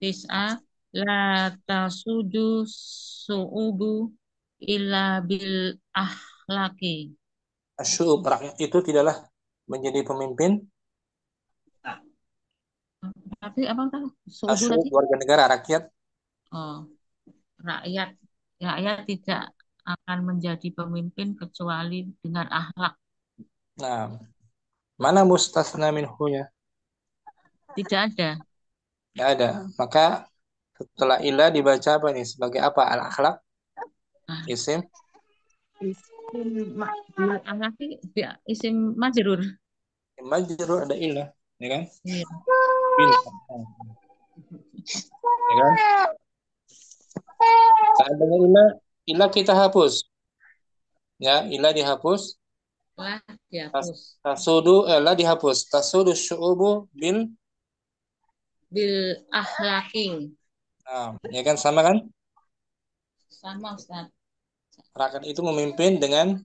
Tis'a la tasudu su'ubu illa bil ahlaki. Asy'ub. Rakyat itu tidaklah menjadi pemimpin. Tapi apa tadi? Su'ubu Asy'ub tadi? warga negara rakyat. Oh, rakyat. Rakyat tidak akan menjadi pemimpin kecuali dengan akhlak. Nah, mana mustasna minhunya? Tidak ada. Tidak ada. Maka setelah ilah dibaca apa nih? Sebagai apa? Al-akhlak. Nah, Isim. akhlak isim majrur. Majrur ada ilah. Ya kan? Iya. Bil. Ya kan? Seandainya ilah kita hapus. Ya, ilah dihapus. Lah dihapus. Tasudu, ilah dihapus. Tasudu syu'ubu bil. Bil akhlaki. Nah, ya kan sama kan? Sama Ustaz. Rakyat itu memimpin dengan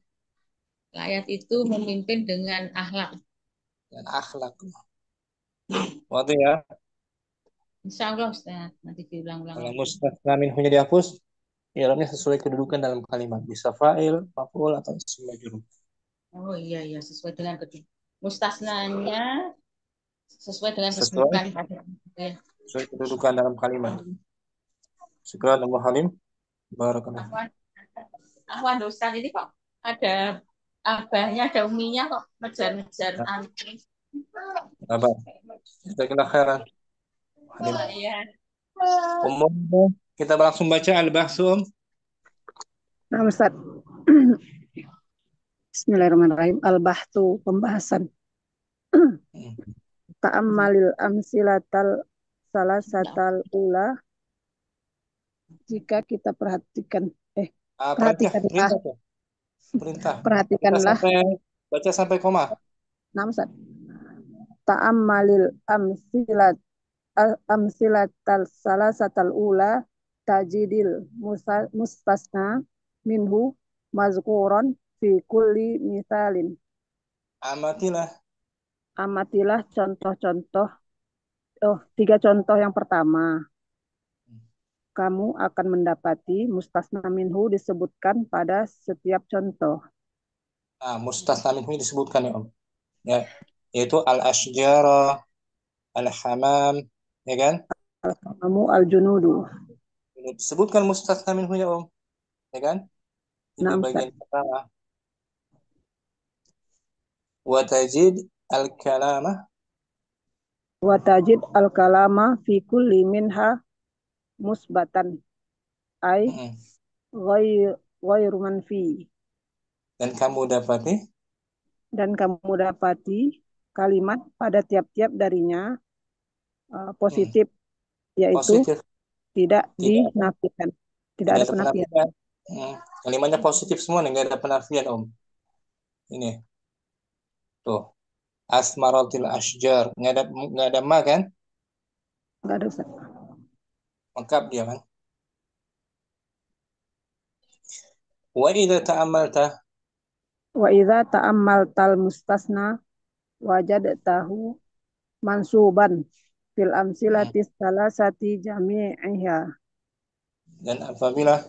Rakyat itu memimpin dengan akhlak. akhlak. Waktu ya. Insya Allah Ustaz. Nanti diulang-ulang Kalau lagi. mustasna minhunya dihapus, i'rabnya sesuai kedudukan dalam kalimat. Bisa fa'il, maf'ul atau isim majrur. Oh iya iya sesuai dengan mustasnanya sesuai dengan Sesuai kedudukan pada ya. sesuai kedudukan dalam kalimat. Syukran Abu Halim. Barakallah. Afwan, Afwan Ustaz ini kok Ada abahnya, ada uminya kok ngejar-ngejar Nah, antri. apa? Jazakallah khairan. Halim. Iya. Umum, kita langsung baca al-bahsum. Nah, Ustaz. Bismillahirrahmanirrahim. Al-bahtu, pembahasan. Ta'ammalil amsilatal salasatal ula. Jika kita perhatikan, Perintah, perhatikanlah, perintah, tuh. Perintah. Kita perhatikanlah. sampai baca sampai koma. Nah, Ustaz. Ta'ammalil amsilatal salasatal ula tajidil mustasna minhu mazkuron fi kulli misalin. Amatilah. Amatilah contoh-contoh, tiga contoh yang pertama. Kamu akan mendapati mustasna minhu disebutkan pada setiap contoh. Nah, mustasna minhu disebutkan ya Om. Ya, yaitu al-ashjara, al-hamam, ya kan? Kamu al-junudu. Disebutkan mustasna minhu ya Om, ya kan? Di Nah, Ustaz. bagian pertama. Wa tajid al-kalama. Wa tajid al-kalama fi kulli minha musbatan ay ghairu manfi. Dan kamu dapati Dan kamu dapati kalimat pada tiap-tiap darinya positif, yaitu positif, tidak tidak dinafikan. Tidak tidak ada ada penafian. penafian. Kalimatnya positif semua, nggak ada penafian Om. Ini tuh asmaratil ashjar, nggak ada ma kan? Enggak ada, Ustaz. Lengkap dia kan? Wa idza ta'amalta. Wa idza ta'ammaltal mustasna wajadtahu mansuban fil amsilati salasati jami'iha. Dan apabila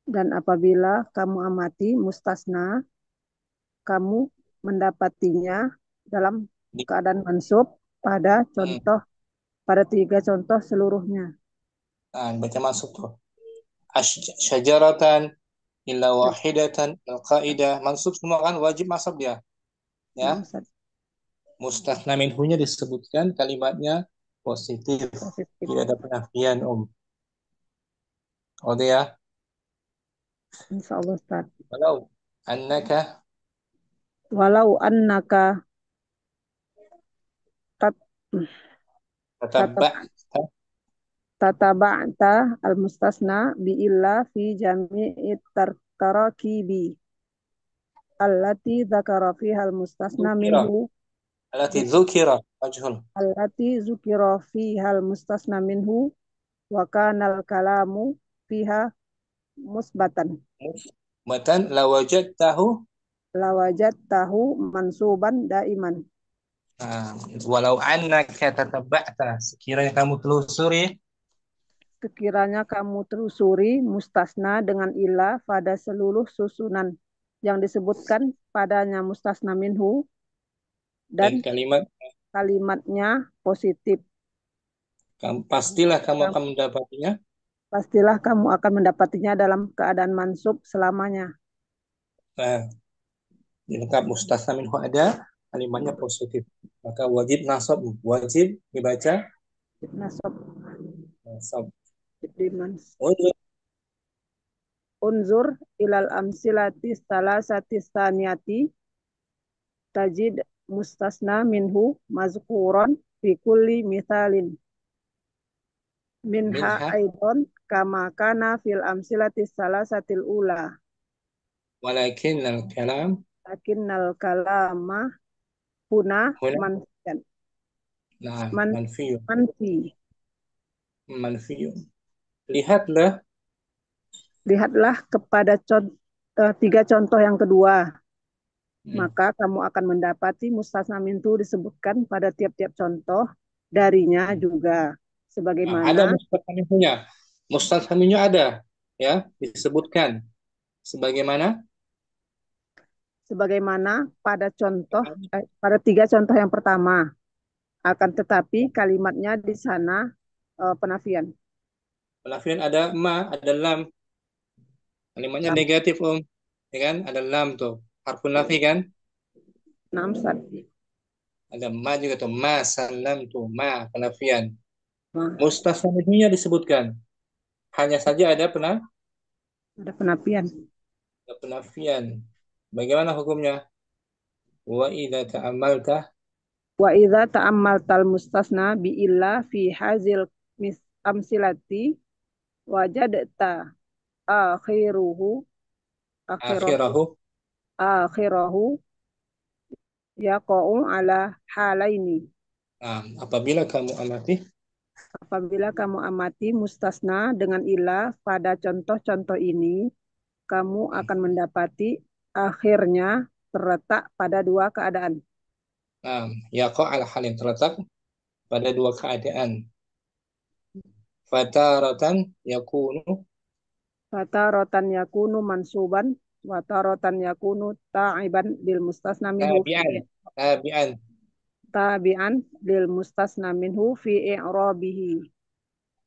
Dan apabila kamu amati mustasna, kamu mendapatinya dalam di, keadaan mansub pada contoh, pada tiga contoh seluruhnya. baca masuk tuh syajaratan illa wahidatan al-qaidah, mansub semua kan, wajib masuk dia ya. Nah, Ustaz. Mustasna minhunya disebutkan kalimatnya positif, Positif. tidak ada penafian Om. Oke ya. Insya Allah, Ustaz. Walau annaka Walau annaka tat, tatabba tataba'ta al-mustasna bi illa fi jami'i tarakibi allati dzakara fiha al-mustasna dzukira, minhu allati dzukira majhul. allati dzukira fiha al-mustasna minhu wa kana al-kalamu fiha musbatan Matan lawajadtahu. lawajadtahu mansuban daiman. Nah, walau annaka tatabba'ta, sekiranya kamu telusuri Sekiranya kamu telusuri mustasna dengan ilah pada seluruh susunan yang disebutkan padanya mustasna minhu dan dan kalimat, kalimatnya positif, pastilah kamu akan mendapatinya. pastilah kamu akan mendapatinya dalam keadaan mansub selamanya. Nah, lengkap mustasna minhu ada, kalimatnya positif. Maka wajib nasab, wajib dibaca Nasab nasab. dimans. Unzur Unzur ilal amsilati salasati saniyati tajid mustasna minhu mazkuron fi kulli mithalin minha minha aidon kama kana fil amsilati salasatil ula. walakin al-kalam Lakinnal kalama huna huna manfiyan. nah Man, manfiyun. manfi. Manfiyun. Lihatlah Lihatlah kepada tiga contoh yang kedua. Maka kamu akan mendapati mustasna minhu disebutkan pada tiap-tiap contoh darinya juga. Nah, ada Sebagaimana mustasna-nya. Mustasna-nya ada ya, disebutkan sebagaimana sebagaimana pada tiga contoh yang pertama. Akan tetapi kalimatnya di sana penafian. penafian, ada ma, ada lam. Kalimatnya Lam. negatif Om. ya kan? Ada lam tuh, harfun nafi kan? Naam, Ustaz. Ada ma juga tuh, ma salam tuh, ma penafian. Nah, Mustasna minhunya disebutkan. Hanya saja ada penafian. ada penafian. Bagaimana hukumnya? Wa idza ta'ammalta Wa idza ta'ammaltal mustasna bi illa fi hazil amsilati wajadta akhiruhu akhirahu akhirahu. akhirahu yaqa'u ala halaini. Nah, apabila kamu amati Apabila kamu amati mustasna dengan ilah pada contoh-contoh ini, kamu akan mendapati akhirnya terletak pada dua keadaan. yaqa al halin terletak pada dua keadaan. Fataratan yakunu Fataratan yakunu mansuban, wataratan yakunu ta'iban lil mustasna minhu fi tabi'an tabi'an tabi'an lil mustasna minhu fi i'rabihi.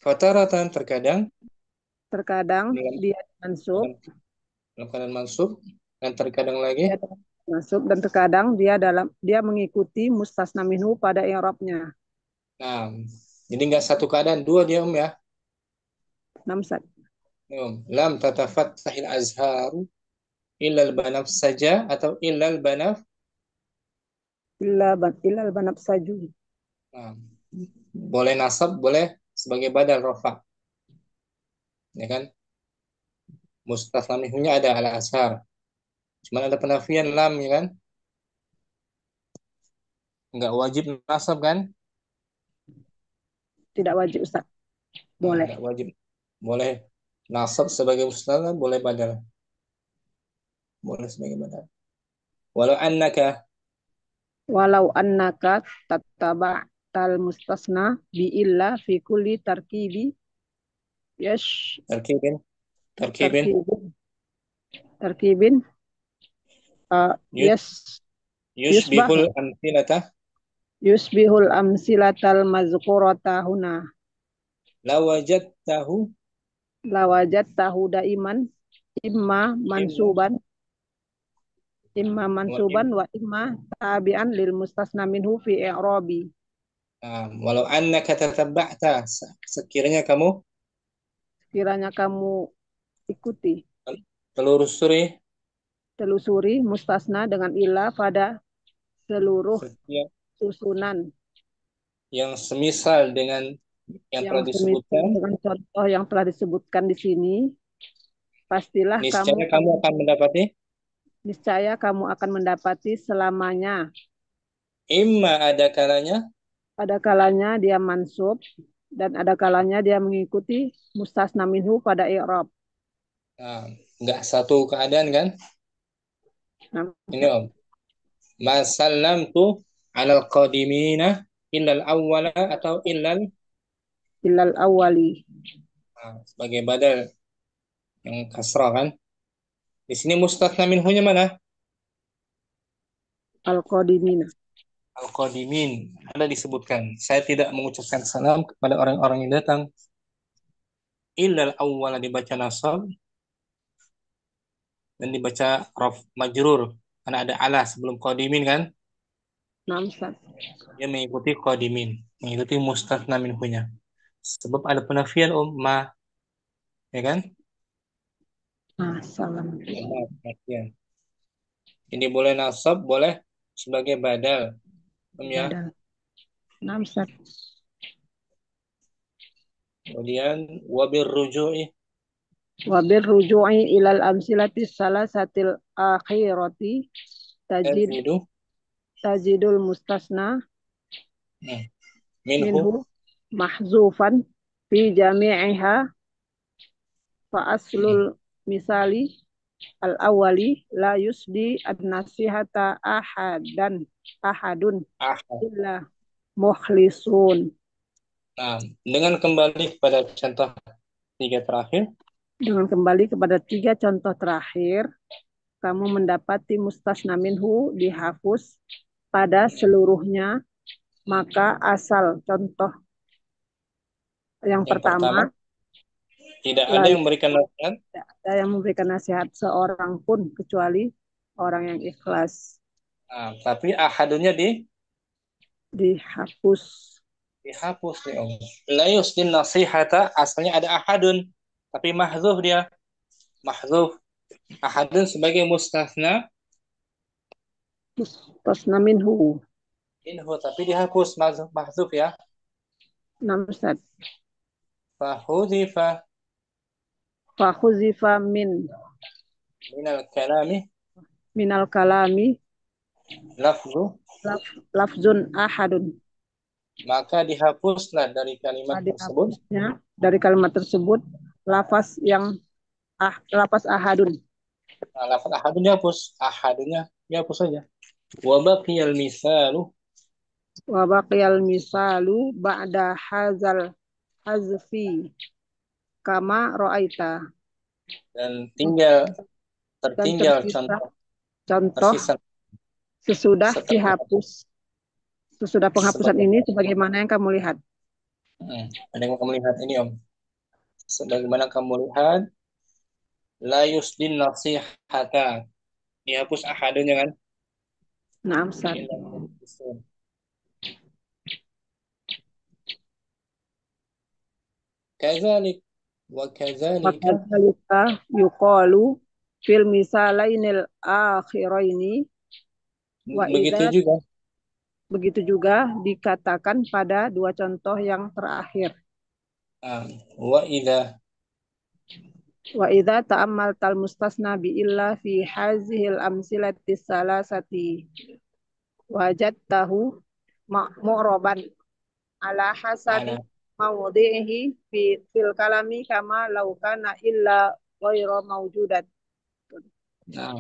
fataratan terkadang Terkadang dalam dia mansub, dalam keadaan mansub dan terkadang lagi dia mansub dan terkadang dia mengikuti mustasna minhu pada i'rabnya. nah jadi nggak satu keadaan dua dia ya. Namsat. Lam tatafattahil azharu illal banaf saja atau illal banaf. Illa banab saju. Nah, boleh nasab, boleh sebagai badal rofa, ya kan? Mustasna minhunya ada al azhar. Cuman ada penafian lam, ya kan? Nggak wajib nasab kan? Tidak wajib, Ustaz. Nah, Boleh. nggak wajib. Boleh nasab sebagai mustasna, boleh badal. Boleh sebagai badal. Walau annaka Walau annaka tattaba'tal mustasna bi illa fi kulli tarkibi yash tarkibin tarkibin tarkibin tarkibin yus- yusbah yushbihul amthilata yusbihul amsilatal mazkurata huna lawajadtahu lawajat tahu daiman imma imma mansuban wa im. wa imma tabi'an lil mustasna minhu fi i'rabi. Nah, walau annaka tatabba'ta sekiranya kamu Kiranya kamu ikuti telusuri telusuri mustasna dengan ilah pada seluruh setiap susunan yang semisal dengan yang yang telah semisal disebutkan, dengan contoh yang telah disebutkan di sini, pastilah niscaya kamu akan mendapati niscaya kamu akan mendapati selamanya. imma ada kalanya Ada kalanya dia mansub dan ada kalanya dia mengikuti mustasna minhu pada i'rab. nah, nggak satu keadaan kan? Nah, Ini om, masalam tuh alal qadimina illal awwala atau illal ilal awali sebagai badal yang kasrah kan? Di sini mustatsna minhunya mana? al-qadimina. Al-qadimin ada disebutkan. Saya tidak mengucapkan salam kepada orang-orang yang datang. Illal awwala dibaca nasab dan dibaca raf majrur karena ada ala sebelum qadimin kan? Namsat. Dia mengikuti qadimin, mengikuti mustatsna minhunya. Sebab ada penafian ma, ya kan? Salam. Ma penafian. Ini boleh nasab, boleh sebagai badal. Ya. Badal. Namsat. Kemudian wabir ruju'i Wabir ruju'i ilal amsilati salasatil akhirati tajidu tajidul mustasna nah, minhu minhu mahzufan fi jami'iha fa aslul misali al awali la yusdi ad nasihata ahadun ahad. illa mukhlisun. Nah, dengan kembali kepada contoh tiga terakhir, Dengan kembali kepada tiga contoh terakhir, kamu mendapati mustasna minhu dihapus pada seluruhnya, maka asal contoh yang yang pertama pertama Tidak ada La yang memberikan nasihat. tidak ada yang memberikan nasihat seorang pun kecuali orang yang ikhlas. Tapi ahadunnya Dihapus. dihapus nih Om. La yusdin nasihata asalnya ada ahadun, tapi mahdzuf dia. Mahdzuf. Ahadun sebagai mustasna Mustasna minhu. inhu tapi dihapus mahdzuf ya. Nam Ustaz. Fahudzifa Fakhuzifa minal kalami minal kalami lafzu lafzun ahadun. maka dihapuslah dari kalimat tersebut. Dihapusnya dari kalimat tersebut lafaz yang lafaz ahadun. Lafaz ahadun dihapus, ahadunnya dihapus saja. Wa baqiyal misalu Wa baqiyal misalu ba'da hazal hazfi kama ro'aita. dan tinggal Dan tertinggal contoh contoh tersisa sesudah setelah dihapus. Sesudah penghapusan sebagai ini sebagaimana yang kamu lihat. ada yang kamu lihat ini Om. Sebagaimana kamu lihat la yusdin nasihata dihapus ahadunnya kan. Nah, Ustaz. Kadzalik wa kadzalika Wakadzalika yuqalu fil misalainil akhiraini wa begitu idza juga begitu juga dikatakan pada dua contoh yang terakhir. wa idza Wa idza ta'ammaltal mustasna bi illa fi hazihil amsilati salasati wajadtahu mu'raban ala hasabi ala mawdihi fil kalami kama law kana illa ghairu mawjudan. nah,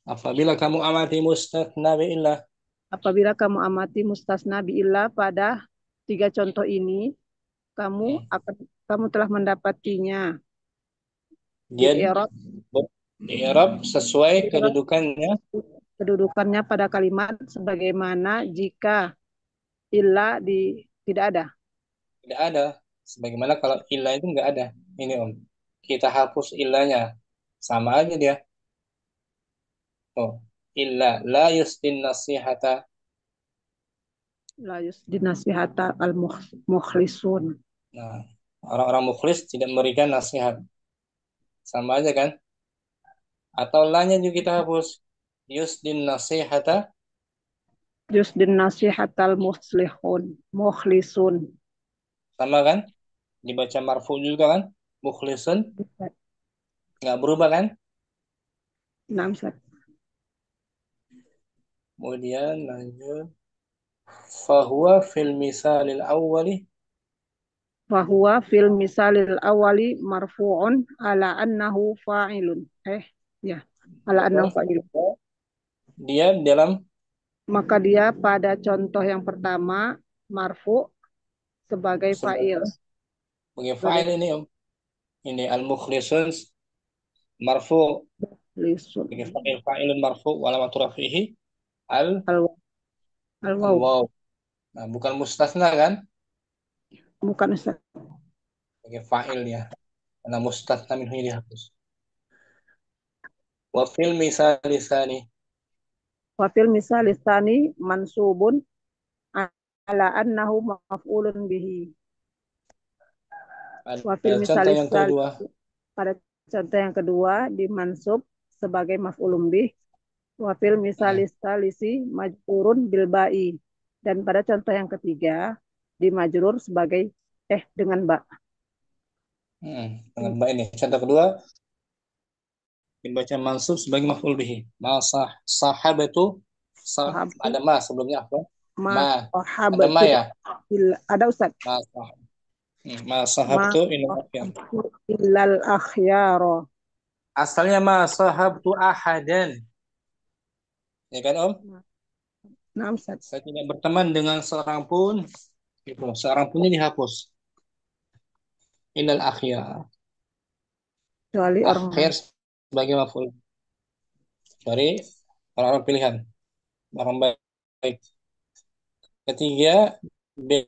apabila kamu amati mustatsna biillah Apabila kamu amati mustasna biillah pada tiga contoh ini, kamu telah mendapatinya di dia i'rab di i'rab sesuai kedudukannya kedudukannya pada kalimat sebagaimana jika illa tidak ada. tidak ada sebagaimana kalau ilah itu nggak ada ini Om kita hapus ilahnya sama aja dia oh illa la yusdin nasihata La yusdinasihata al mukhlisun. nah orang-orang mukhlis tidak memberikan nasihat sama aja kan atau lanya juga kita hapus yusdin nasihata Yusdin nasihatal muslihun mukhlisun. sama kan dibaca marfu juga kan mukhlisun nggak berubah kan Nah, kemudian lanjut fahuwa fil misalil awwali fahuwa fil misalil awali marfu'un ala annahu fa'ilun. Ya, ala annahu fa'ilun. dia dalam Maka dia pada contoh yang pertama marfu sebagai fa'il. sebagai fa'il ini Om ini al mukhlisun marfu Lisun. sebagai fa'ilun marfu walamat rafihi al al Al-waw. waw nah bukan mustasna kan Bukan Ustaz. sebagai fa'il ya karena mustasna minhu dihapus wa fil misal lisani Wa fil misal tsani mansubun ala annahu maf'ulun bihi. Wa fil misal contoh yang kedua pada contoh yang kedua dimansub sebagai maf'ulun bih. Wa fil misalis salisi majrurun bil ba'i. Dan pada contoh yang ketiga dimajrur sebagai dengan ba. dengan baik ini contoh kedua dibaca mansub sebagai maf'ul bihi ma sahabatu ada ma sebelumnya apa ma ada ma ya Ada Ustaz. ma sahabtu illal akhyara. Asalnya ma sahabtu ahadan. Ya kan Om? Nah, Ustaz. Saya tidak berteman dengan seorang pun. Gitu. Seorang punnya dihapus. Innal akhyar. Kecuali Akhir sebagai maf'ul. Dari orang-orang pilihan. Orang baik. Ketiga, bil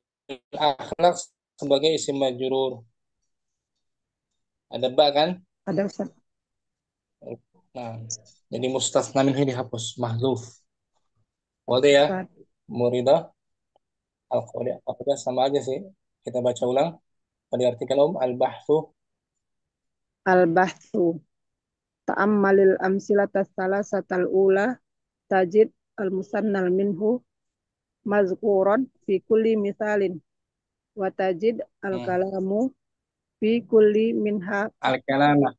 akhlak sebagai isim majrur. Ada ba kan? Ada Ustaz. Nah, jadi mustasna minhu dihapus, mahzuf. Wadah ya, Ustaz. Muridah, Al-Qadiah sama aja sih. Kita baca ulang. Diartikan al-bahthu. Al-bahthu. Ta'ammalil amsilata salasatal ula tajid al-musannal minhu mazkuran fi kulli mithalin wa tajid al-kalamu fi kulli minha Al-kalama.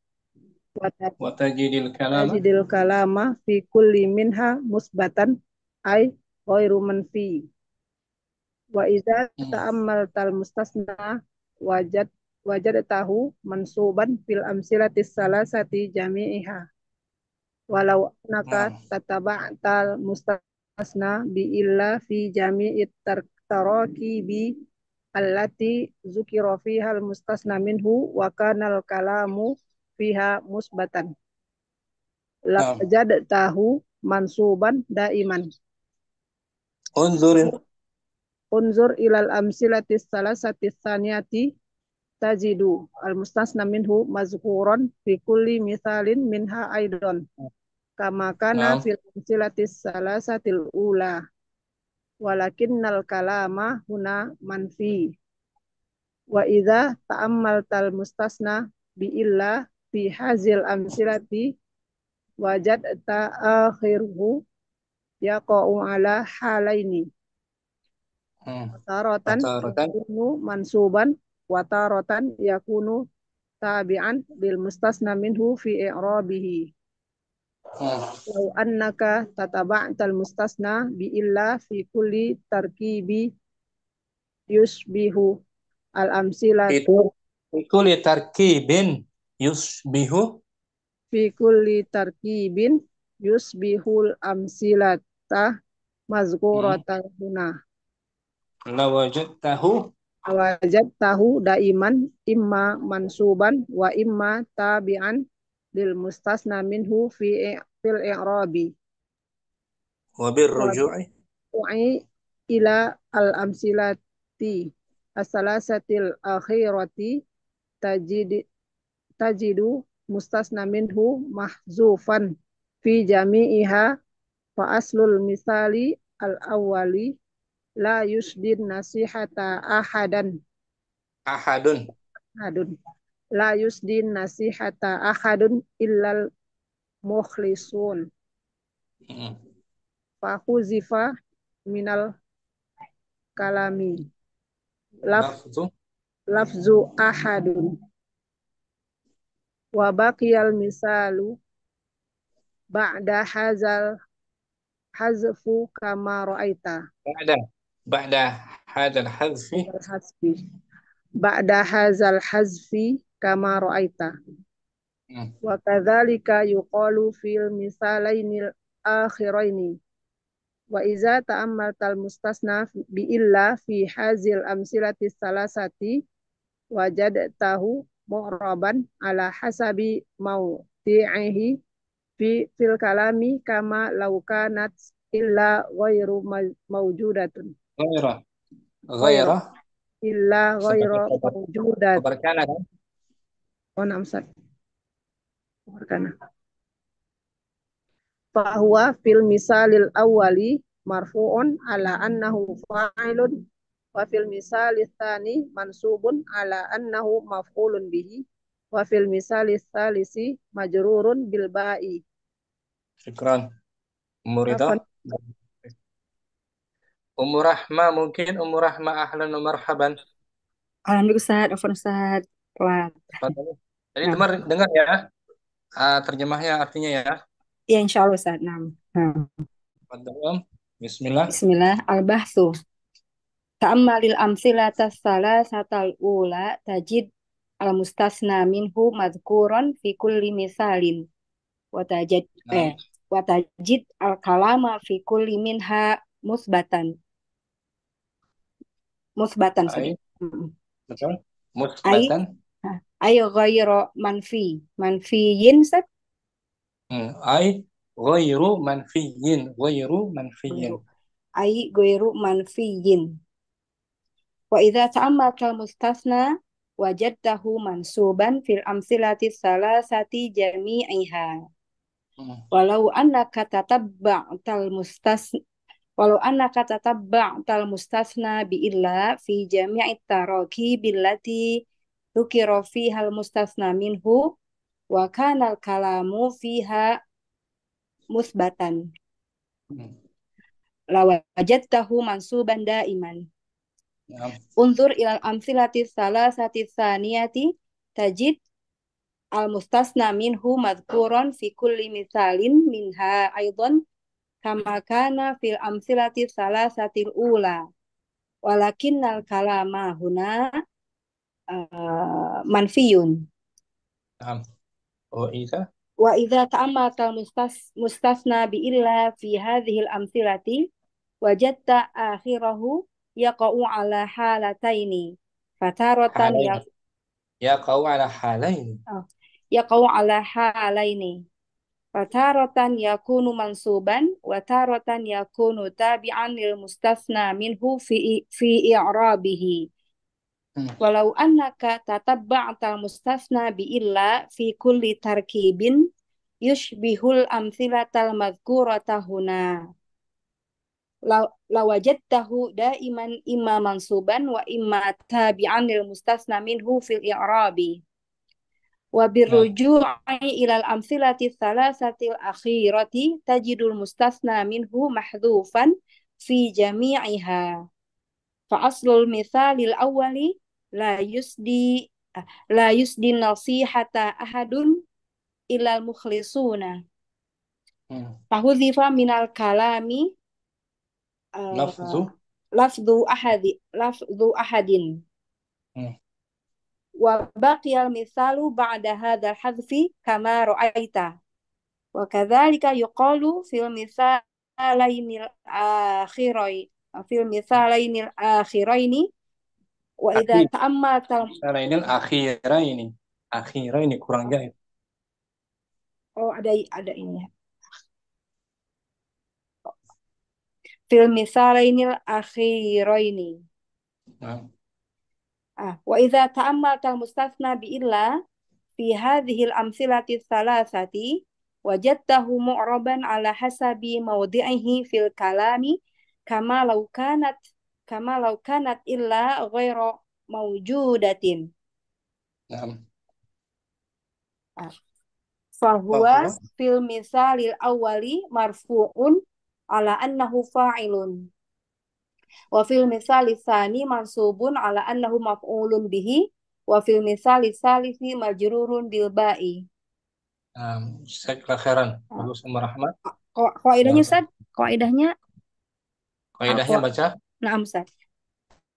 wa Wa tajidil kalama. tajidil kalama fi kulli minha musbatan ay ghairu manfi. Wa idza ta'ammaltal mustasna wajad tahu mansuban fil amsilatis salasati jami'iha walau naka Nah, tataba'tal mustasna bi illa fi jami'it tarakibi allati zukira fiha al mustasna minhu wa kana al kalamu fiha musbatan nah. laqad tahu mansuban daiman. Unzur. Unzur ilal amsilatis salasati tsaniyati tajidu al mustasna minhu mazkuran fi kulli mithalin minha aidan kama kana Nah, fil amsilatis salasatil ula walakinnal kalama huna manfi wa idza ta'ammaltal mustasna bi illa fi hazil amsilati wajad ta'akhiruhu yaqa'u ala halaini taratan Wataratan. yakunu mansuban wa taratan yakunu tabi'an lil mustasna minhu fi i'rabihi. Lau annaka tataba'tal mustasna bi illa fi kulli tarkibi yusbihu al amsilat Itu litarkibin yusbihu. fi kulli tarkibin yusbihul amsilata mazkuratan huna. Lawajadtahu. Wajad tahu daiman imma mansuban wa imma tabi'an lil mustasna minhu fil i'rabi Wabir wa ruju'i. tu'i ila al amsilati as-salasatil akhirati tajid tajidu mustasna minhu mahzufan fi jami'iha fa aslul misali al awwali la yusdin nasihata Ahadun. ahadun la yusdin nasihata ahadun illal mukhlisun fahuzifa minal kalami Lafzu. lafzu ahadun wa baqiyal misalu ba'da hazal hazfu kama ra'aita Ba'da. Ba'da hadal hazfi. hazfi ba'da hazal hazfi kama ra'aita wa kadzalika yuqalu fil misalainil akhiraini wa iza ta'ammaltal mustasna bi illa fi hazil amsilati salasati wajadtahu mu'raban ala hasabi mawdi'ihi fil kalami kama law kanat illa ghairu mawjudatun Ghaira. ghairu Ghaira. illa Sebagai ghairu mawjudat kabar kana kan? wa namsat kana fahuwa fil misalil awwali marfu'un ala annahu fa'ilun wa fil misalis tsani mansubun ala annahu maf'ulun bihi wa fil misalis tsalisi majrurun bil ba'i. Syukran. Muridah. Afan Ummu Rahma mungkin. Ummu Rahma ahlan wa marhaban. Alhamdulillah Ustaz, Afwan Ustaz. Telat. Jadi Nah, dengar ya terjemahnya artinya ya. ya insya Allah Ustaz. Nah. Bismillah. Bismillah. Al-Bahthu. Ta'ammalil amsilata salasatal ula tajid al-mustasna minhu madhkuran fi kulli misalin. Watajid Nah, watajid al-kalama fi kulli minha musbatan. Musbatan ai, Ustaz. betul. Ai Musbatan. ay ghairu manfiyin Ustaz. Ai ghairu manfiyin. Ghairu manfiyin. Ai ghairu manfiyin. Wa idza ta'ammalta mustasna wajadtahu mansuban fil amsilati salasati jami'iha. Walau annaka tatabba'tal mustas walau annaka tatabba'tal mustasna bi illa fi jami'it taraki billati dzukira fihal mustasna minhu wa kana al kalamu fiha musbatan lawajadtahu mansuban daiman. Unzur ilal amsilati salasati tsaniyati tajid al mustasna minhu madhkuran fi kulli misalin minha aidan kama kana fil amsilati salasatil ula walakinnal kalama huna manfiyun. Wa idza ta'ammalta mustasna bi illa fi hadhil amsilati wajadta akhirahu yaqa'u ala halataini fataratan yaqa'u ala halaini yaqa'u ala halaini fataratan yakunu mansuban wa taratan yakunu tabi'an lil mustasna minhu fi i'rabihi. Walau annaka tatabba'ta mustasna bi illa fi kulli tarkibin yushbihul amsilatal madhkurata huna lawajadtahu daiman imma mansuban wa imma tabi'an lil mustasna minhu fil i'rabi. Wa birruju'i ilal amsilati thalathatil akhirati tajidul mustasna minhu mahdhufan fi jami'iha. Fa aslul mithalil awwali la yusdi nasihata ahadun ilal mukhlisuna. Fahudhifa minal kalami lafdhu ahadin. Wa baqiyal mithalu ba'da hadzal hadfi kama ra'aita. Wa kadzalika yuqalu fil mithalainil akhiraini wa idza ta'ammalta akhiraini kurang jahit. Oh, ada ini ya. Fil misalainil akhiraini. Wa idza ta'ammalta mustathna bi illa fi hadhil amsilati thalathati wajadtahu mu'raban ala hasabi mawdi'ihi fil kalami kama law kanat illa ghairu mawjudatin. Fahuwa fil misalil awwali marfu'un ala annahu fa'ilun. Wa fil misali tsani mansubun ala annahu maf'ulun bihi wa fil misali tsalisi majrurun bil ba'i. Jazakallahu khairan. Bagus sama Rahmat. Qaidahnya Ustaz? Qaidahnya baca. Na'am Ustaz.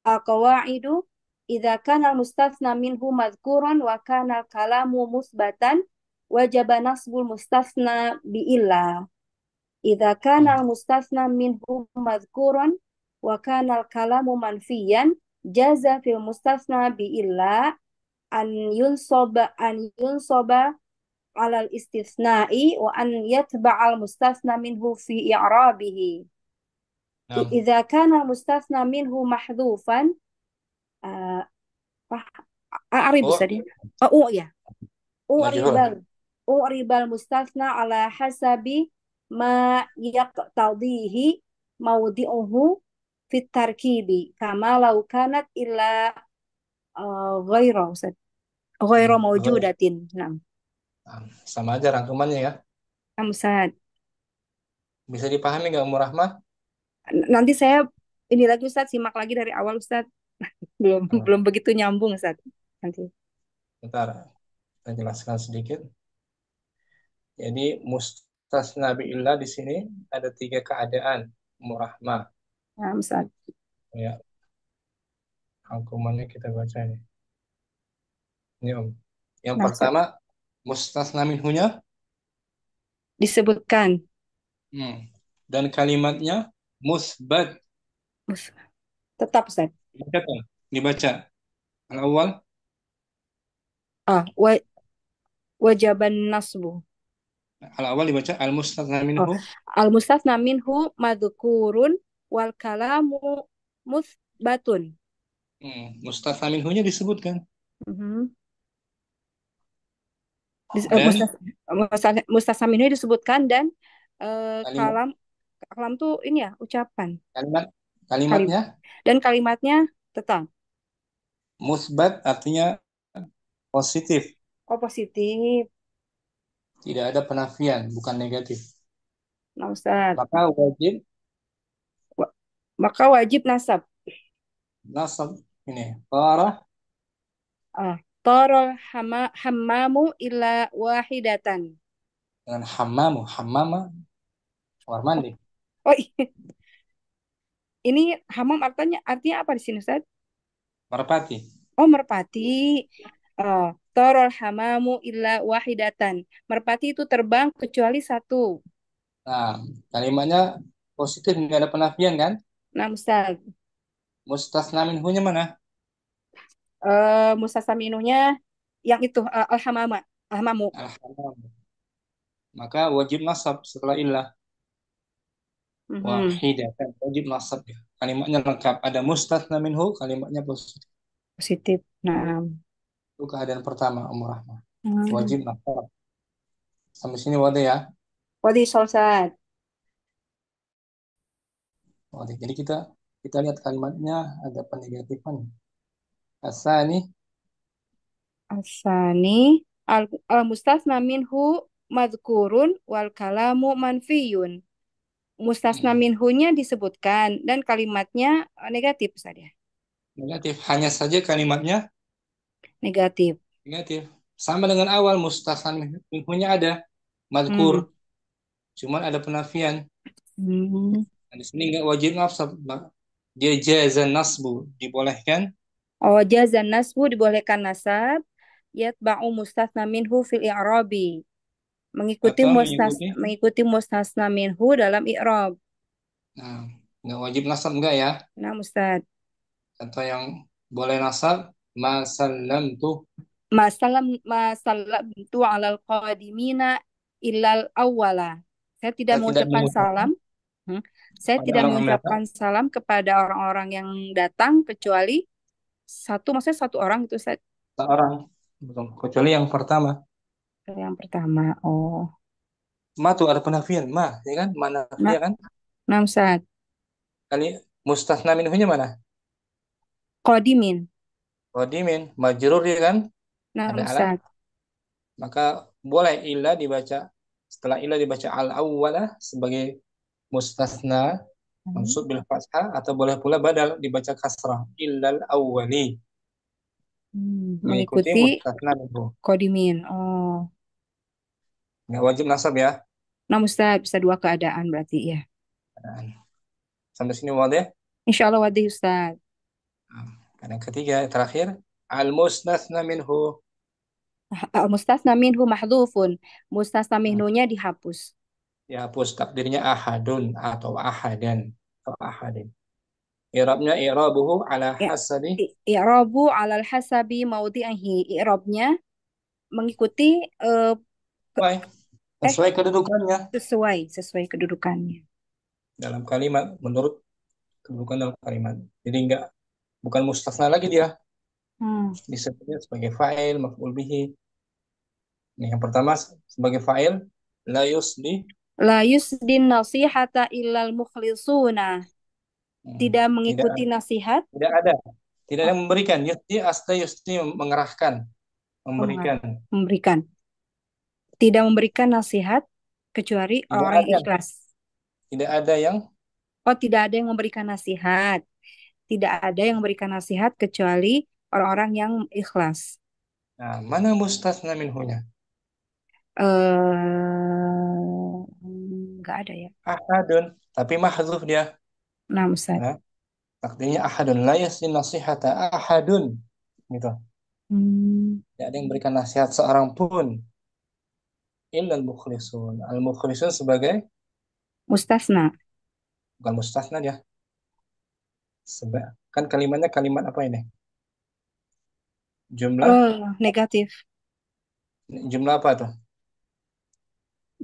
Al-qawaidu idza kana al-mustathna minhu madhkuran wa kana al-kalamu musbatan wajaba nasbul mustathna bi illa. Idza kana al-mustathna minhu madhkuran wa kana al-kalamu manfiyan jaza fil mustathna bi illa an yunsaba ala al-istithna'i wa an yatba'a al-mustathna minhu fi i'rabihi. Idza kana al-mustathna minhu mahdhufan U'ribal mustathna ala hasabi ma yaqtadihi mawdi'uhu fit tarkibi kama law kanat illa ghairu mawjudatin. Nah. Sama aja rangkumannya ya. Ustaz. Bisa dipahami nggak Ummu Rahmah? Nanti saya ini lagi Ustaz, simak lagi dari awal Ustaz. Belum begitu nyambung Ustaz. Nanti. Bentar, saya jelaskan sedikit. Jadi mustasna bi illa di sini ada 3 keadaan Ummu Rahmah. Nah, Ustaz. Ya. Rangkumannya kita baca ini. Ini Om. Yang pertama mustasna minhunya disebutkan. Dan kalimatnya musbat. Tetap Ustaz. Dibaca. Al-awwal. Wajaban nasbu. Al-awwal dibaca al-mustathna minhu. Al-mustathna minhu madhkurun wal kalamu musbatun. Mustathna minhunya disebutkan. Mhm. Dan Mustasna minhu disebutkan dan kalimat kalam kalam tuh ini ya ucapan kalimat kalim kalimatnya dan kalimatnya tetap musbat artinya positif, oh positif. tidak ada penafian, bukan negatif. Nah, Ustaz. Maka wajib Wa- Maka wajib nasab. nasab ini para Ah, Torol hammamu illa wahidatan. dengan hammama kamar mandi, Oh, ini hammam artinya apa di sini, Ustaz? merpati. Oh, merpati. Oh, Torol hamamu illa wahidatan. Merpati itu terbang kecuali satu. Nah, kalimatnya positif, nggak ada penafian kan? Nah, Ustaz. Mustasna minhunya mana? Mustasaminunya yang itu alhamama, alhamamu. Alhamdulillah. Maka wajib nasab setelah illah. Mhm. Wahidatan wajib nasab ya. Kalimatnya lengkap. Ada mustasna minhu, kalimatnya positif. Positif. Nah. Itu keadaan pertama, Umar Rahman. Hmm. Wajib nasab. Sampai sini wadah ya. Wadi Ustaz. Wadah. Jadi kita lihat kalimatnya ada penegatifan. Asani Asani al mustasna minhu madhkurun wal kalamu manfiyun. Mustasna hmm, minhunya disebutkan dan kalimatnya negatif saja. negatif. Hanya saja kalimatnya Negatif. negatif. Sama dengan awal mustasna minhunya ada. Madkur. Hmm. Cuman ada penafian. Hmm. Nah, di sini nggak wajib nasab. Dia jazan nasbu. Dibolehkan Oh, jazan nasbu dibolehkan nasab yatba'u mustasna minhu fil i'rabi. atau mengikuti. Mengikuti mustasna minhu dalam i'rab. Nah, nggak wajib nasab enggak ya. Nah, Ustaz. Contoh yang boleh nasab, masallam tuh. Masalam tu alal qadimina illal awwala. Saya tidak Saya tidak mengucapkan mengucapkan salam. Hmm. Saya pada tidak orang yang datang mengucapkan salam kepada orang-orang yang datang kecuali satu, maksudnya satu orang itu saya seorang. Betul. Kecuali yang pertama. yang pertama. Oh, Ma tuh ada penafian. Ma, ya kan? Mana nah, ya kan? nah Ustaz. Kali mustasna minhunya mana? Qadimin. Qadimin, majrur ya kan? Nah, Ada alat. Ustaz. Maka boleh ilah dibaca. Setelah ilah dibaca al-awwalah sebagai mustasna Hmm. mansub bil fathah atau boleh pula badal dibaca kasrah illal awwali mengikuti Mengikuti mustasna minhu. qadimin. Oh. Nggak wajib nasab ya. Nah, Ustaz bisa dua keadaan berarti ya. Nah, sampai sini wadah. Insya Allah wadih Ustaz. Nah, yang ketiga terakhir al mustasna minhu. Mustasna minhu mahdhufun. Mustasna Nah, minhunya dihapus. dihapus takdirnya ahadun atau ahadan atau ahadin. I'rabnya i'rabuhu ala Ya, hasabi i'rabu alal hasabi maudhi'ihi. I'rabnya mengikuti eh, ke- sesuai eh sesuai kedudukannya sesuai kedudukannya. dalam kalimat menurut kedudukan dalam kalimat. Jadi enggak bukan mustasna lagi dia Hmm. disebutnya sebagai fa'il maf'ul bihi. Nih, yang pertama sebagai fa'il la yusli. La yusdin nasihata illal mukhlisuna. Tidak Tidak mengikuti nasihat. tidak ada tidak ada Oh, yang memberikan yusli mengerahkan oh, memberikan memberikan. Tidak memberikan nasihat kecuali tidak orang yang ada ikhlas. tidak ada yang Oh, tidak ada yang memberikan nasihat. Tidak ada yang memberikan nasihat kecuali orang-orang yang ikhlas. nah, mana mustasna minhunya Nggak ada ya. ahadun tapi mahdzuf dia. Nah, Ustaz. Nah, takdirnya ahadun la yasin nasihata ahadun gitu. Hmm, Tidak ada yang memberikan nasihat seorang pun illa al-mukhlisun sebagai mustasna. bukan mustasna dia. Kan kalimatnya kalimat apa ini? Jumlah Negatif. jumlah apa tuh?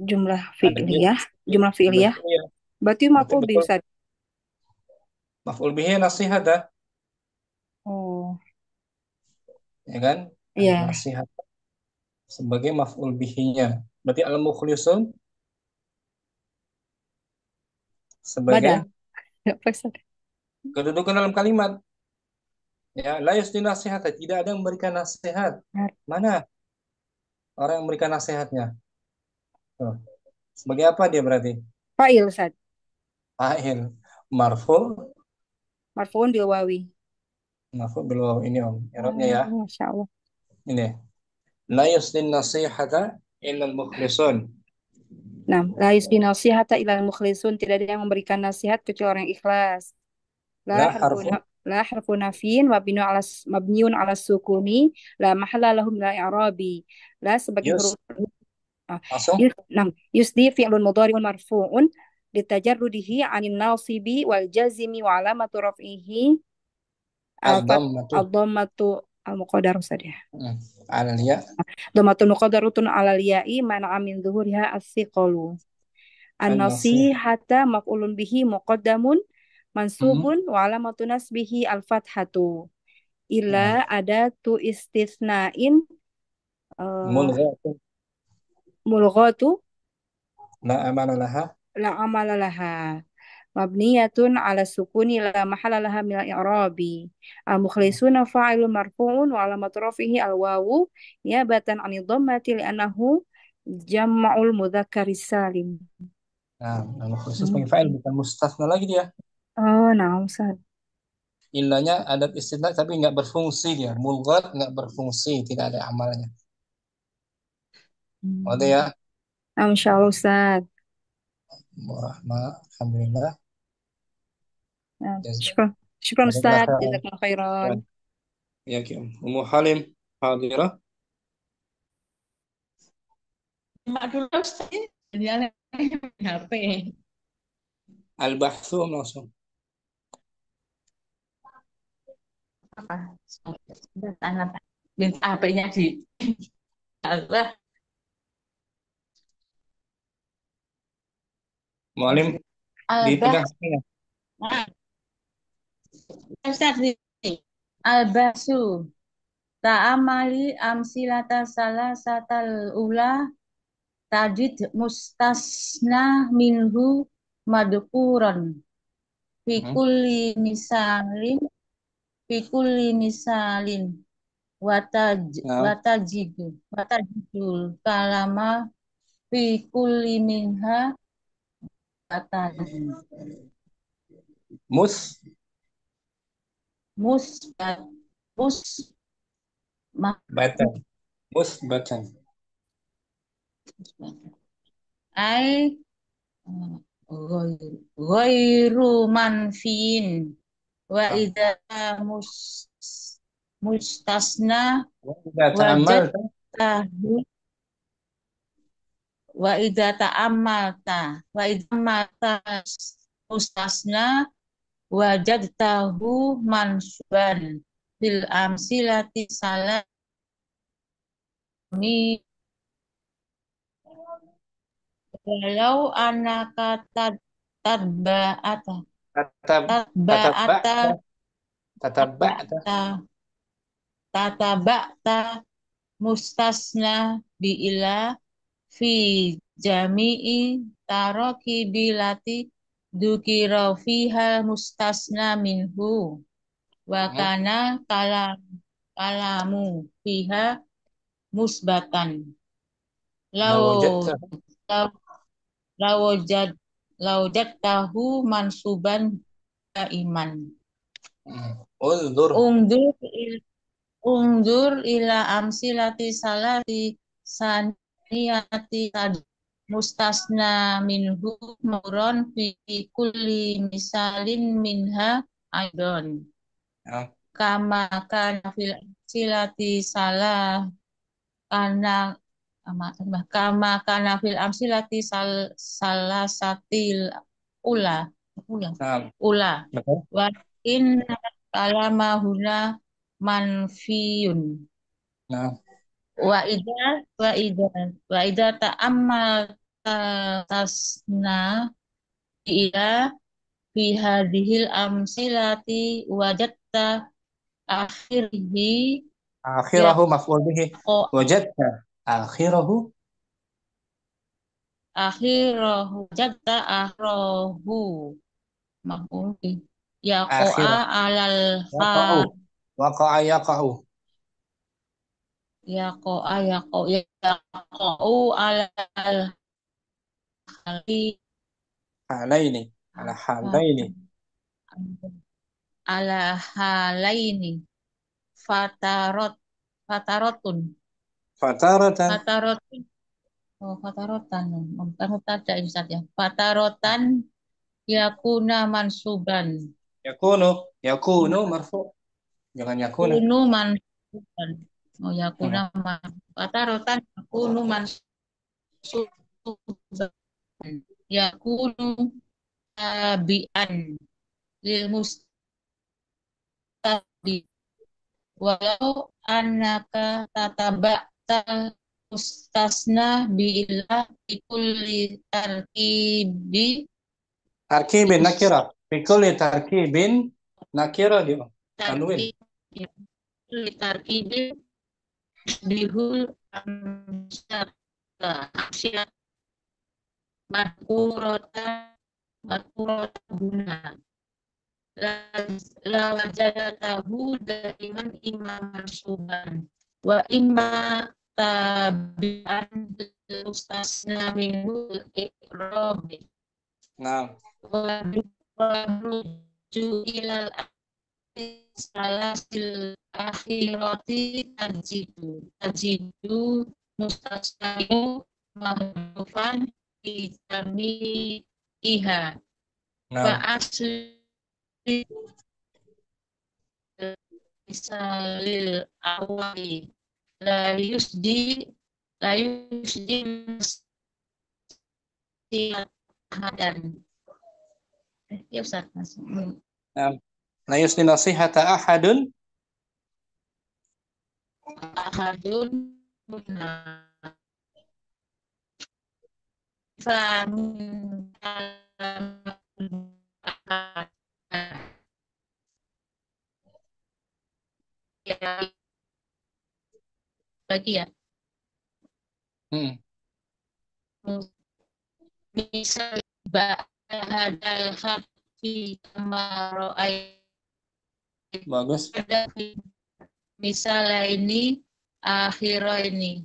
Jumlah Ada dia fi'liyah. Jumlah jumlah fi'liyah. fi'il. Berarti Berarti maf'ul bih, betul Ustaz. maf'ul bihi nasihat dah. Oh, ya kan? Iya. An-nasihat sebagai maf'ul bihi-nya. Berarti al-mukhlisun Bada. sebagai Apa, Ustaz? kedudukan dalam kalimat. Ya, la yusdi nasihat, tidak ada yang memberikan nasihat. Mana orang yang memberikan nasihatnya? Tuh. Sebagai apa dia berarti? Fa'il, Ustaz. Fa'il. Marfu, Marfuun bil wawi. marfu bil waw ini Om. I'rabnya ya. Masya Allah. Ini. La yusdi nasihata illal mukhlisun. Nah, la yusdi nasihata ilal mukhlisun. Tidak ada yang memberikan nasihat kecuali orang yang ikhlas. La La harfu harfu la harfu nafin mabniun ala sukuni la mahalla lahu min al-i'rabi. La sebagai huruf yus. Langsung. Nam, yusdi fi'lun mudhari'un marfu'un litajarrudihi 'anil nasibi wal jazimi wa alamatu raf'ihi Ad-dhammatu. ad-dhammatu al-muqaddar saja. Alal ya. Dhammatul muqaddaratun 'alal ya'i man'a min dhuhuriha as-siqalu. An-nasih. An-nasihata maf'ulun bihi muqaddamun mansubun wa alamatu nasbihi al-fathatu. Ila adatu istisna'in Mulghatu. mulghatu La amala laha. la amala laha. Mabniyatun ala sukuni la mahala laha min al-i'rabi. Al-mukhlisuna fa'ilun marfu'un wa alamatu rafihi al-wawu niyabatan 'ani dhammati li'annahu jam'ul mudzakkari salim. Nah, al-mukhlisun sebagai fa'il bukan mustasna lagi dia. Oh, nah, Ustaz. Ilahnya adat istisna tapi nggak berfungsi dia. Mulghat nggak berfungsi, tidak ada amalnya. Oke ya. Nah, Insya Allah, Ustaz. Alhamdulillah. Nah, Jazak- syukran. Syukran, Jazakallah Ustaz. khairan. Jazakallah khairan. Ya, Ummu Halim hadirah. Mak dulu Ustaz. Jadi aneh HP. Al-bahthu langsung. Apa? Anak minta HP-nya di Allah. Mu'alim di Albah. tengah. Nah, Ustaz ini. Albasu. Ta'amali amsilata salasatal ula tajid mustasna minhu madkuran fi kulli misalin watajidul kalama fi kulli minha katan Mus musbat mus batan. Mus batan. ai ghairu manfiin wa idza mustasna Wa ta'amal wajadtahu wa idza mata mustasna wajadtahu mansuban fil amsilati salami walau anaka tadba'ata tataba'ta tataba'ta mustasna bi'ila fi jami'i tarakibilati dukira fiha mustasna minhu wa kana kalamu fiha musbatan law lawajad tahu mansuban iman Unzur ungdur ila amsilati salati saniyati mustasna minhu muron fi kulli misalin minha aidon kama kana fil amsilati salah kama kana fil amsilati salasatil ula wa in kalama huna manfiyun wa ida ta'ammal tasna ila fi hadhil amsilati wajadta akhirhi Akhirahu maf'ul bihi. Yaqo Wajadta akhirahu akhirahu jatta akhirahu maf'ul bih. Yaqo'a akhirah. alal Waqa'u. hal Waqa'a yaqa'u. yaqo'u alal hali Halaini. Ala halaini. ala halaini fatarot fatarotun Fataratan. fatarotun fatarotan bukan mutada ini Ustaz ya fatarotan yakuna mansuban Yakunu. Yakunu marfu'. Jangan yakuna. kunu mansuban yakuna fatarotan yakunu mansuban yakunu tabi'an lil mustabi walau annaka tataba'ta mustasna bi'illah bikulli tarkibi Tarkibin nakira. Bikulli tarkibin nakira dia. Tanwin. bikulli tarkibi bihul amsyata madkurota guna la wajadatahu daiman imam mansuban wa imma tabi'an mustasna minhu iqrabi Nah. wa ruju ilal salasil akhirati tajidu mustasna minhu mahdufan fi jami'iha wa Nah. asli misalil awali la yusdi hadan ya Ustaz Nah. La yusni nasihata ahadun. ahadun fan lagi ya misal ba'dal hafi kamaro'ai Bagus. misalnya ini akhirnya ini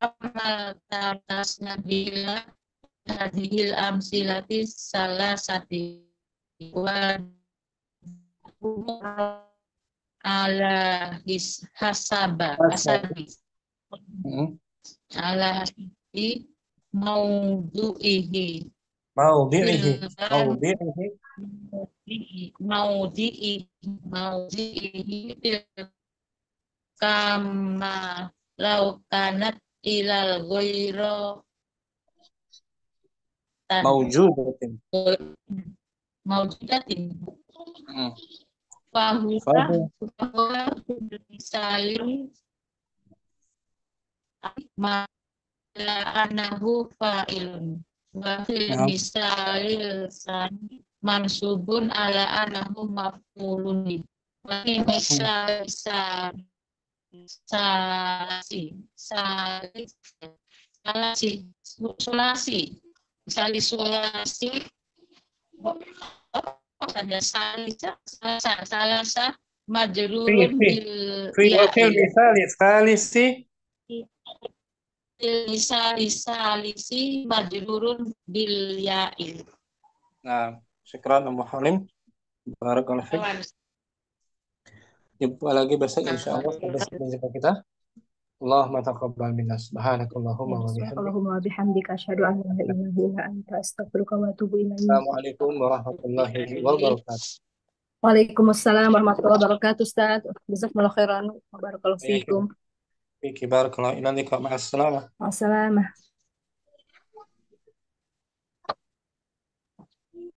amal atas nabila hadhil amsilati salah sati wa ala hasabi ala hasabi maudu'ihi kama laukanat ilal ghairo maujudatin fahuwa misalin la anahu fa'ilun wa fil misalil sani mansubun ala anahu maf'ulun wa misal sulasi ada salasa majrurun bil salisi majrurun bil ya'i. Nah, syukran Ummu Halim. Barakallahu fiik. Jumpa lagi besok insyaallah pada jumpa kita. Allahumma taqabbal minna subhanakallahumma wa bihamdika asyhadu an la ilaha illa anta astaghfiruka wa atubu ilaik. Assalamualaikum warahmatullahi wabarakatuh. Waalaikumsalam warahmatullahi wabarakatuh Ustaz. Jazakumullah khairan wa barakallahu fiikum. Barakallahu ilal liqa ma'as salamah. Wassalamah.